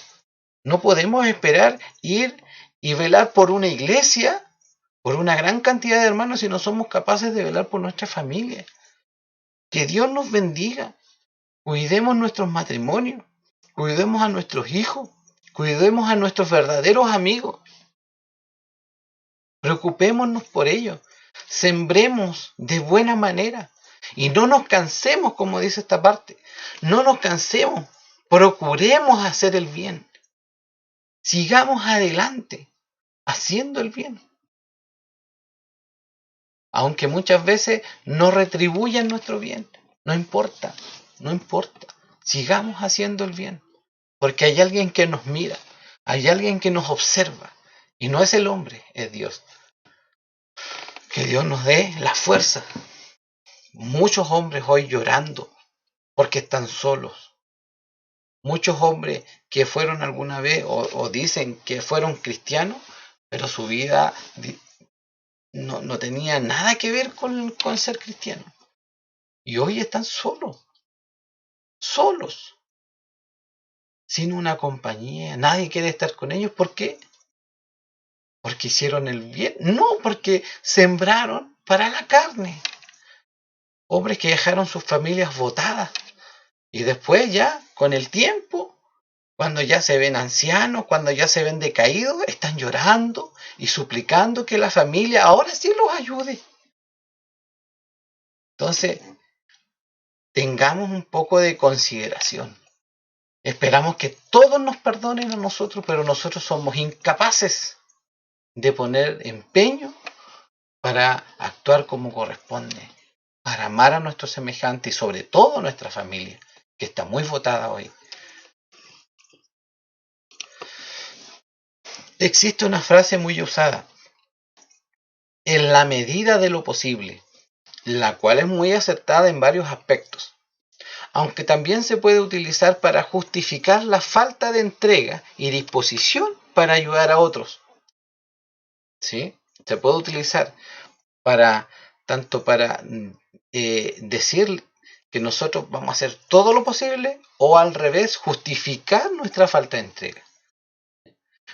No podemos esperar ir y velar por una iglesia, por una gran cantidad de hermanos, si no somos capaces de velar por nuestra familia. Que Dios nos bendiga. Cuidemos nuestros matrimonios, cuidemos a nuestros hijos, cuidemos a nuestros verdaderos amigos. Preocupémonos por ellos. Sembremos de buena manera. Y no nos cansemos, como dice esta parte. No nos cansemos. Procuremos hacer el bien. Sigamos adelante, haciendo el bien. Aunque muchas veces no retribuyan nuestro bien. No importa, no importa. Sigamos haciendo el bien. Porque hay alguien que nos mira. Hay alguien que nos observa. Y no es el hombre, es Dios. Que Dios nos dé la fuerza. Muchos hombres hoy llorando porque están solos. Muchos hombres que fueron alguna vez o dicen que fueron cristianos, pero su vida no tenía nada que ver con ser cristiano. Y hoy están solos, sin una compañía. Nadie quiere estar con ellos. ¿Por qué? Porque hicieron el bien. No, porque sembraron para la carne. Hombres que dejaron sus familias botadas. Y después ya, con el tiempo, cuando ya se ven ancianos, cuando ya se ven decaídos, están llorando y suplicando que la familia ahora sí los ayude. Entonces, tengamos un poco de consideración. Esperamos que todos nos perdonen a nosotros, pero nosotros somos incapaces de poner empeño para actuar como corresponde, para amar a nuestros semejantes y sobre todo a nuestra familia, que está muy votada hoy. Existe una frase muy usada: en la medida de lo posible, la cual es muy acertada en varios aspectos, aunque también se puede utilizar para justificar la falta de entrega y disposición para ayudar a otros. ¿Sí? Se puede utilizar tanto para decir que nosotros vamos a hacer todo lo posible, o al revés, justificar nuestra falta de entrega.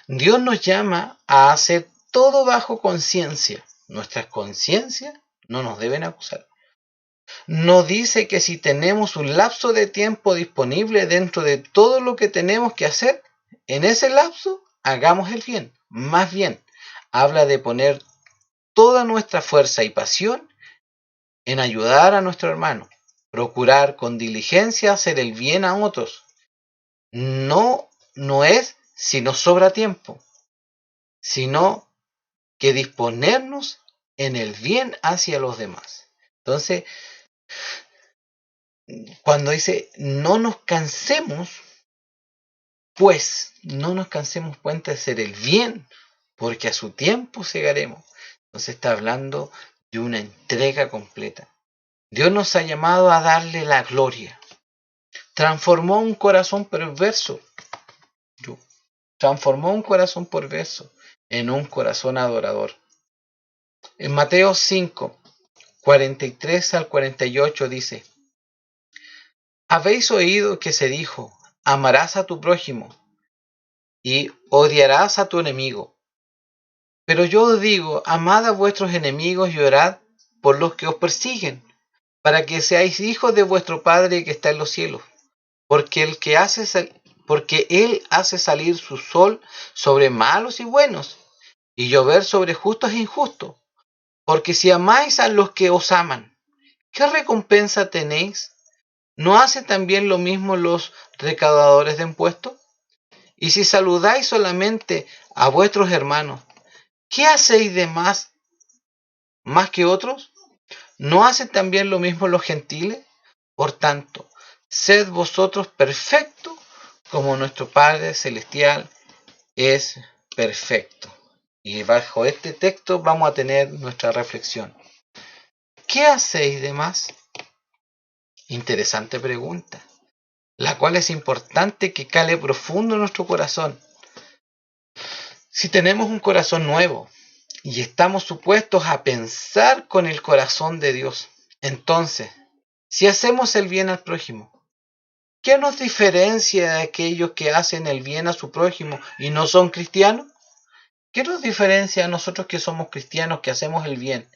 Dios nos llama a hacer todo bajo conciencia. Nuestras conciencias no nos deben acusar. Nos dice que si tenemos un lapso de tiempo disponible dentro de todo lo que tenemos que hacer, en ese lapso hagamos el bien. Más bien, habla de poner toda nuestra fuerza y pasión en ayudar a nuestro hermano, procurar con diligencia hacer el bien a otros. No es si nos sobra tiempo, sino que disponernos en el bien hacia los demás. Entonces, cuando dice no nos cansemos, pues no nos cansemos de hacer el bien, porque a su tiempo segaremos. Entonces está hablando de una entrega completa. Dios nos ha llamado a darle la gloria. Transformó un corazón perverso en un corazón adorador. En Mateo 5, 43 al 48 dice: habéis oído que se dijo, amarás a tu prójimo y odiarás a tu enemigo. Pero yo os digo, amad a vuestros enemigos y orad por los que os persiguen, para que seáis hijos de vuestro Padre que está en los cielos. Porque Él hace salir su sol sobre malos y buenos, y llover sobre justos e injustos. Porque si amáis a los que os aman, ¿qué recompensa tenéis? ¿No hacen también lo mismo los recaudadores de impuestos? Y si saludáis solamente a vuestros hermanos, ¿qué hacéis de más que otros? ¿No hacen también lo mismo los gentiles? Por tanto, sed vosotros perfectos, como nuestro Padre Celestial es perfecto. Y bajo este texto vamos a tener nuestra reflexión. ¿Qué hacéis de más? Interesante pregunta, la cual es importante que cale profundo en nuestro corazón. Si tenemos un corazón nuevo y estamos supuestos a pensar con el corazón de Dios, entonces, si hacemos el bien al prójimo, ¿qué nos diferencia de aquellos que hacen el bien a su prójimo y no son cristianos? ¿Qué nos diferencia a nosotros que somos cristianos, que hacemos el bien,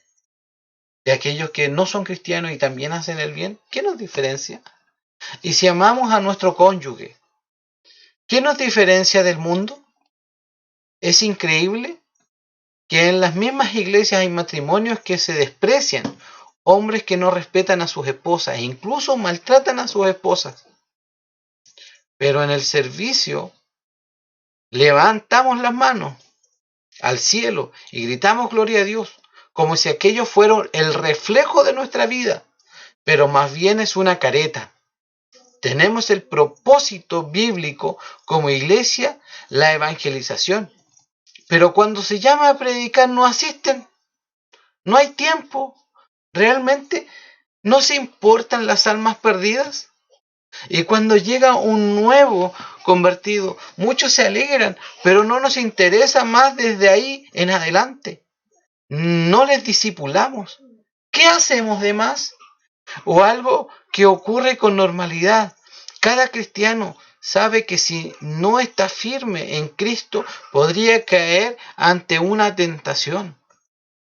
de aquellos que no son cristianos y también hacen el bien? ¿Qué nos diferencia? Y si amamos a nuestro cónyuge, ¿qué nos diferencia del mundo? Es increíble que en las mismas iglesias hay matrimonios que se desprecian, hombres que no respetan a sus esposas e incluso maltratan a sus esposas. Pero en el servicio levantamos las manos al cielo y gritamos gloria a Dios, como si aquello fuera el reflejo de nuestra vida, pero más bien es una careta. Tenemos el propósito bíblico como iglesia, la evangelización, pero cuando se llama a predicar no asisten, no hay tiempo, realmente no se importan las almas perdidas. Y cuando llega un nuevo convertido, muchos se alegran, pero no nos interesa más desde ahí en adelante. No les discipulamos. ¿Qué hacemos de más? O algo que ocurre con normalidad. Cada cristiano sabe que si no está firme en Cristo, podría caer ante una tentación.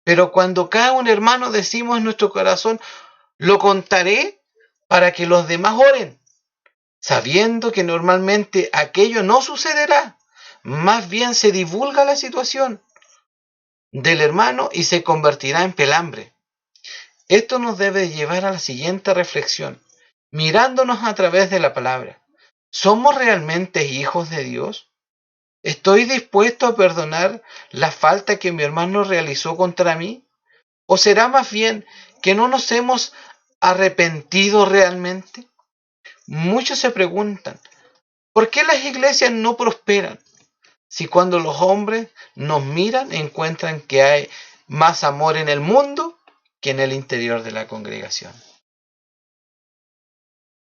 Pero cuando cae un hermano, decimos en nuestro corazón, lo contaré para que los demás oren, sabiendo que normalmente aquello no sucederá. Más bien se divulga la situación del hermano y se convertirá en pelambre. Esto nos debe llevar a la siguiente reflexión, mirándonos a través de la palabra. ¿Somos realmente hijos de Dios? ¿Estoy dispuesto a perdonar la falta que mi hermano realizó contra mí? ¿O será más bien que no nos hemos arrepentido realmente? Muchos se preguntan, ¿por qué las iglesias no prosperan? Si cuando los hombres nos miran encuentran que hay más amor en el mundo que en el interior de la congregación.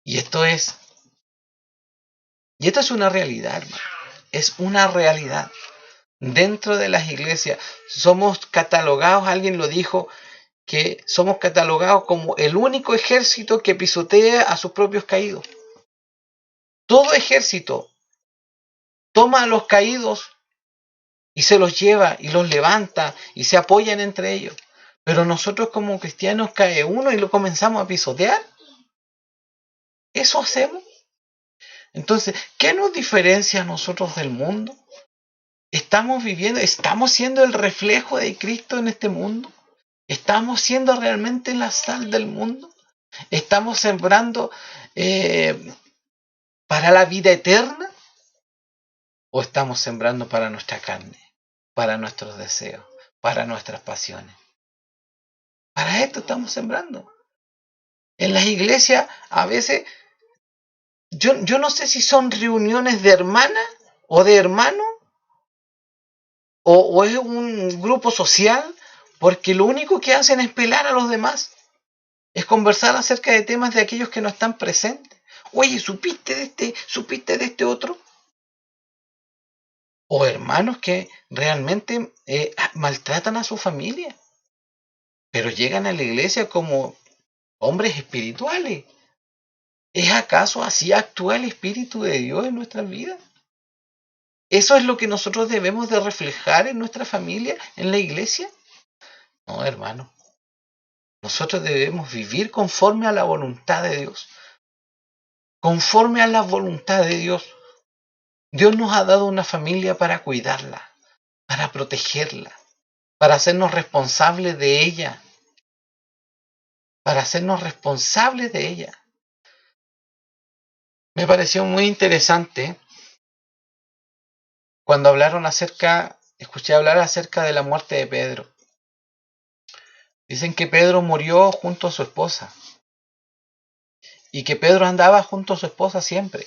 Y esto es una realidad, hermano. Es una realidad. Dentro de las iglesias somos catalogados, alguien lo dijo, que somos catalogados como el único ejército que pisotea a sus propios caídos. Todo ejército toma a los caídos y se los lleva y los levanta y se apoyan entre ellos. Pero nosotros como cristianos cae uno y lo comenzamos a pisotear. ¿Eso hacemos? Entonces, ¿qué nos diferencia a nosotros del mundo? ¿Estamos siendo el reflejo de Cristo en este mundo? ¿Estamos siendo realmente la sal del mundo? ¿Estamos sembrando para la vida eterna? ¿O estamos sembrando para nuestra carne, para nuestros deseos, para nuestras pasiones? Para esto estamos sembrando. En las iglesias a veces, yo no sé si son reuniones de hermanas o de hermanos, o es un grupo social, porque lo único que hacen es pelar a los demás, es conversar acerca de temas de aquellos que no están presentes. Oye, ¿supiste de este otro? O hermanos que realmente maltratan a su familia, pero llegan a la iglesia como hombres espirituales. ¿Es acaso así actúa el Espíritu de Dios en nuestras vidas? ¿Eso es lo que nosotros debemos de reflejar en nuestra familia, en la iglesia? No, hermano. Nosotros debemos vivir conforme a la voluntad de Dios. Conforme a la voluntad de Dios. Dios nos ha dado una familia para cuidarla, para protegerla, para hacernos responsables de ella. Para hacernos responsables de ella. Me pareció muy interesante cuando escuché hablar acerca de la muerte de Pedro. Dicen que Pedro murió junto a su esposa y que Pedro andaba junto a su esposa siempre.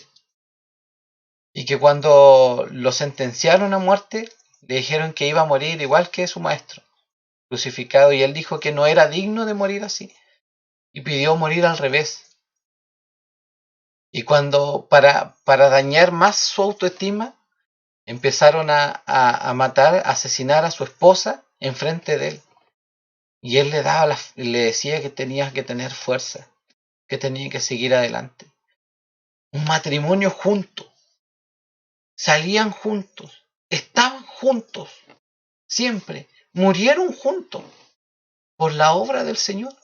Y que cuando lo sentenciaron a muerte, le dijeron que iba a morir igual que su maestro, crucificado, y él dijo que no era digno de morir así y pidió morir al revés. Y cuando, para dañar más su autoestima, empezaron a matar, a asesinar a su esposa enfrente de él. Y él le decía que tenía que tener fuerza, que tenía que seguir adelante. Un matrimonio junto, salían juntos, estaban juntos, siempre, murieron juntos por la obra del Señor.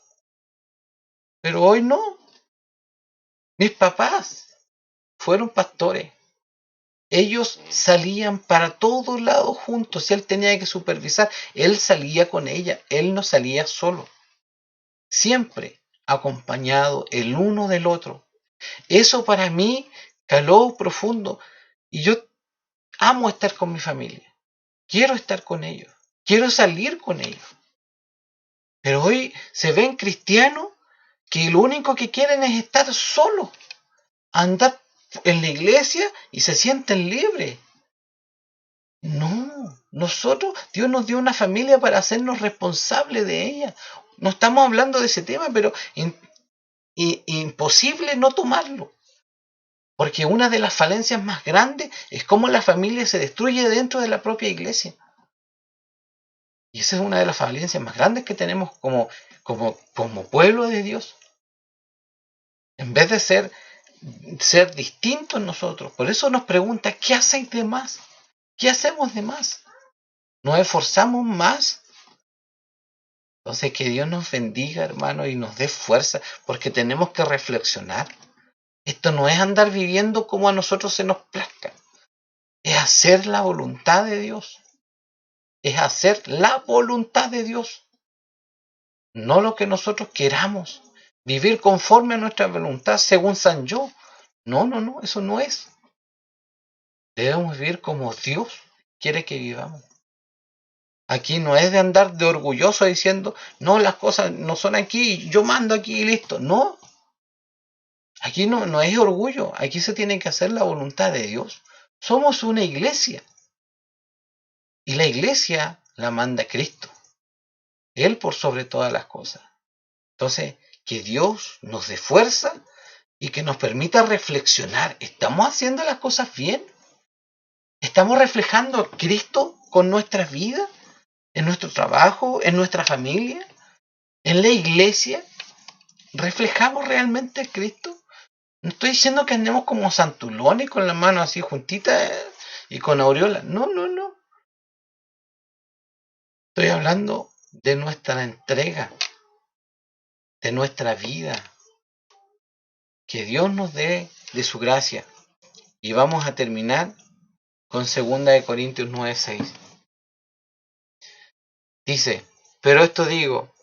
Pero hoy no. Mis papás fueron pastores. Ellos salían para todos lados juntos. Si él tenía que supervisar, él salía con ella. Él no salía solo. Siempre acompañado el uno del otro. Eso para mí caló profundo. Y yo amo estar con mi familia. Quiero estar con ellos. Quiero salir con ellos. Pero hoy se ven cristianos que lo único que quieren es estar solos. Andar en la iglesia y se sienten libres. No, Dios nos dio una familia para hacernos responsables de ella. No estamos hablando de ese tema, pero imposible no tomarlo. Porque una de las falencias más grandes es cómo la familia se destruye dentro de la propia iglesia. Y esa es una de las falencias más grandes que tenemos como pueblo de Dios. En vez de ser distintos nosotros. Por eso nos pregunta, ¿qué hacéis de más? ¿Qué hacemos de más? ¿Nos esforzamos más? Entonces que Dios nos bendiga, hermano, y nos dé fuerza, porque tenemos que reflexionar. Esto no es andar viviendo como a nosotros se nos plazca. Es hacer la voluntad de Dios. Es hacer la voluntad de Dios. No lo que nosotros queramos. Vivir conforme a nuestra voluntad según San Yo. No, eso no es. Debemos vivir como Dios quiere que vivamos. Aquí no es de andar de orgulloso diciendo, no, las cosas no son aquí, yo mando aquí y listo. No, aquí no es orgullo, aquí se tiene que hacer la voluntad de Dios. Somos una iglesia y la iglesia la manda Cristo, Él por sobre todas las cosas. Entonces, que Dios nos dé fuerza y que nos permita reflexionar. ¿Estamos haciendo las cosas bien? ¿Estamos reflejando a Cristo con nuestras vidas? ¿En nuestro trabajo? ¿En nuestra familia? ¿En la iglesia? ¿Reflejamos realmente a Cristo? No estoy diciendo que andemos como santulones con las manos así juntitas y con aureola. No. Estoy hablando de nuestra entrega, de nuestra vida. Que Dios nos dé de su gracia. Y vamos a terminar con 2 Corintios 9:6. Dice, pero esto digo,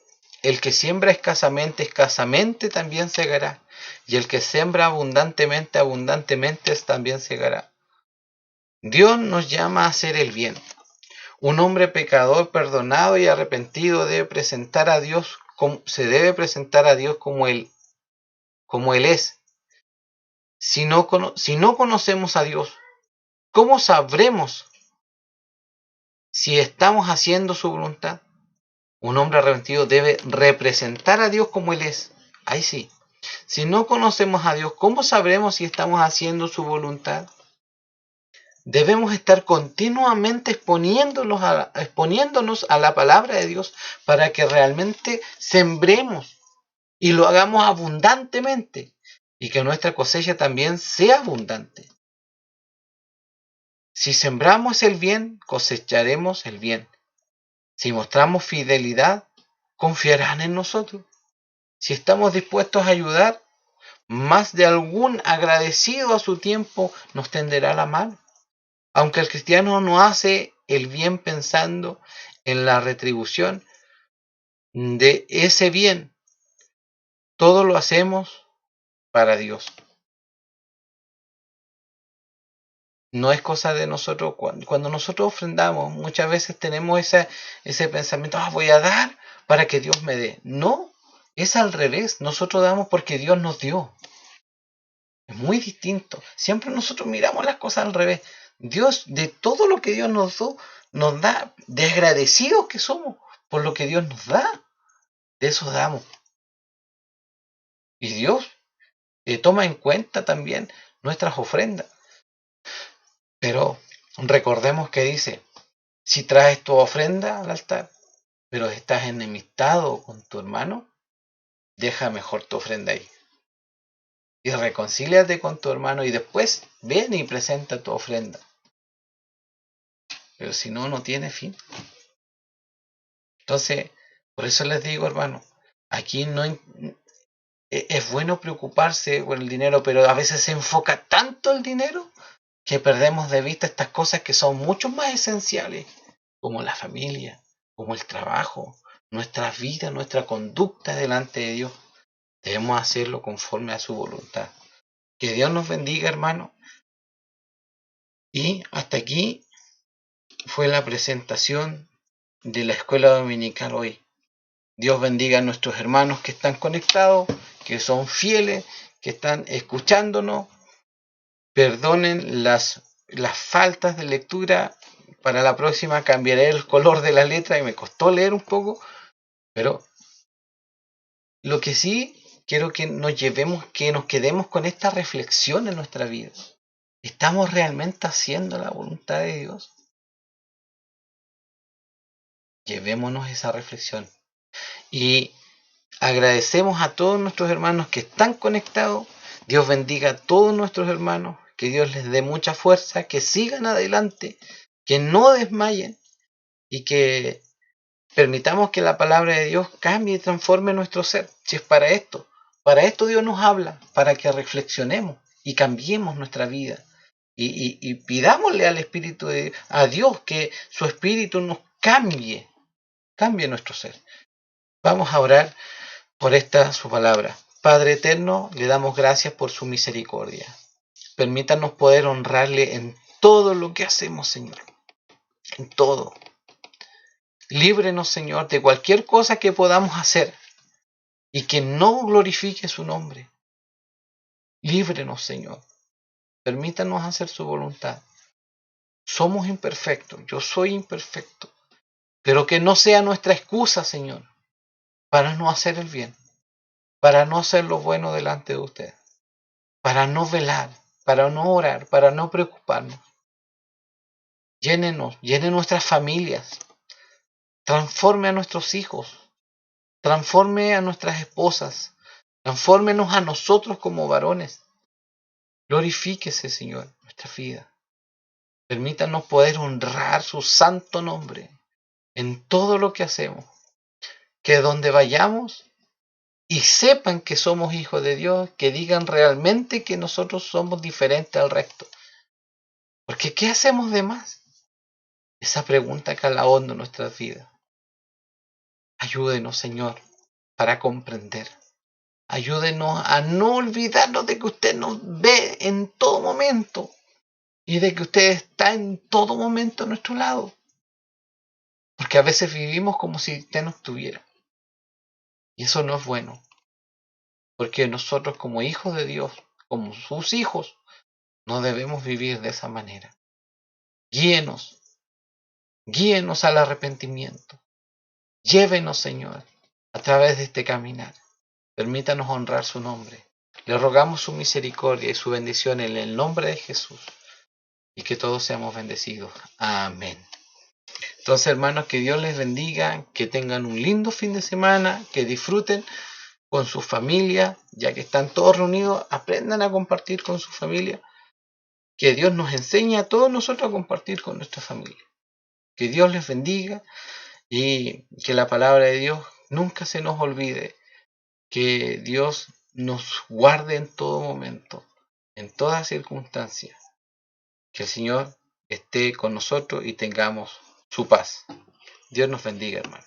el que siembra escasamente, escasamente también segará. Y el que siembra abundantemente, abundantemente también segará. Dios nos llama a hacer el bien. Un hombre pecador, perdonado y arrepentido se debe presentar a Dios como Él es. Si no conocemos a Dios, ¿cómo sabremos si estamos haciendo su voluntad? Un hombre arrepentido debe representar a Dios como Él es. Ahí sí. Si no conocemos a Dios, ¿cómo sabremos si estamos haciendo su voluntad? Debemos estar continuamente exponiéndonos a la palabra de Dios para que realmente sembremos y lo hagamos abundantemente y que nuestra cosecha también sea abundante. Si sembramos el bien, cosecharemos el bien. Si mostramos fidelidad, confiarán en nosotros. Si estamos dispuestos a ayudar, más de algún agradecido a su tiempo nos tenderá la mano. Aunque el cristiano no hace el bien pensando en la retribución de ese bien, todo lo hacemos para Dios. No es cosa de nosotros. Cuando nosotros ofrendamos, muchas veces tenemos ese pensamiento, voy a dar para que Dios me dé. No, es al revés. Nosotros damos porque Dios nos dio. Es muy distinto. Siempre nosotros miramos las cosas al revés. Dios, de todo lo que Dios nos da, de agradecidos que somos por lo que Dios nos da, de eso damos. Y Dios toma en cuenta también nuestras ofrendas. Pero recordemos que dice, si traes tu ofrenda al altar, pero estás enemistado con tu hermano, deja mejor tu ofrenda ahí. Y reconcíliate con tu hermano y después ven y presenta tu ofrenda. Pero si no, no tiene fin. Entonces, por eso les digo, hermano, aquí no es bueno preocuparse por el dinero, pero a veces se enfoca tanto el dinero que perdemos de vista estas cosas que son mucho más esenciales, como la familia, como el trabajo, nuestra vida, nuestra conducta delante de Dios. Debemos hacerlo conforme a su voluntad. Que Dios nos bendiga, hermano. Y hasta aquí fue la presentación de la escuela dominical hoy. Dios bendiga a nuestros hermanos que están conectados, que son fieles, que están escuchándonos. Perdonen las faltas de lectura. Para la próxima cambiaré el color de la letra y me costó leer un poco, pero lo que sí quiero que nos llevemos, que nos quedemos con esta reflexión en nuestra vida. ¿Estamos realmente haciendo la voluntad de Dios? Llevémonos esa reflexión. Y agradecemos a todos nuestros hermanos que están conectados. Dios bendiga a todos nuestros hermanos. Que Dios les dé mucha fuerza. Que sigan adelante. Que no desmayen. Y que permitamos que la palabra de Dios cambie y transforme nuestro ser. Si es para esto. Para esto Dios nos habla. Para que reflexionemos y cambiemos nuestra vida. Y pidámosle al Espíritu de Dios, a Dios, que su Espíritu nos cambie. Cambie nuestro ser. Vamos a orar por esta su palabra. Padre eterno, le damos gracias por su misericordia. Permítanos poder honrarle en todo lo que hacemos, Señor. En todo. Líbrenos, Señor, de cualquier cosa que podamos hacer y que no glorifique su nombre. Líbrenos, Señor. Permítanos hacer su voluntad. Somos imperfectos, yo soy imperfecto, pero que no sea nuestra excusa, Señor, para no hacer el bien, para no hacer lo bueno delante de usted, para no velar, para no orar, para no preocuparnos. Llénenos, llene nuestras familias, transforme a nuestros hijos, transforme a nuestras esposas, transfórmenos a nosotros como varones. Glorifíquese, Señor, nuestra vida. Permítanos poder honrar su santo nombre en todo lo que hacemos. Que donde vayamos y sepan que somos hijos de Dios, que digan realmente que nosotros somos diferentes al resto. Porque ¿qué hacemos de más? Esa pregunta cala hondo en nuestras vidas. Ayúdenos, Señor, para comprender. Ayúdenos a no olvidarnos de que usted nos ve en todo momento y de que usted está en todo momento a nuestro lado. Porque a veces vivimos como si usted no estuviera. Y eso no es bueno. Porque nosotros como hijos de Dios, como sus hijos, no debemos vivir de esa manera. Guíenos, guíenos al arrepentimiento. Llévenos, Señor, a través de este caminar. Permítanos honrar su nombre. Le rogamos su misericordia y su bendición en el nombre de Jesús. Y que todos seamos bendecidos. Amén. Entonces, hermanos, que Dios les bendiga, que tengan un lindo fin de semana, que disfruten con su familia, ya que están todos reunidos, aprendan a compartir con su familia. Que Dios nos enseñe a todos nosotros a compartir con nuestra familia. Que Dios les bendiga y que la palabra de Dios nunca se nos olvide. Que Dios nos guarde en todo momento, en todas circunstancias. Que el Señor esté con nosotros y tengamos su paz. Dios nos bendiga, hermano.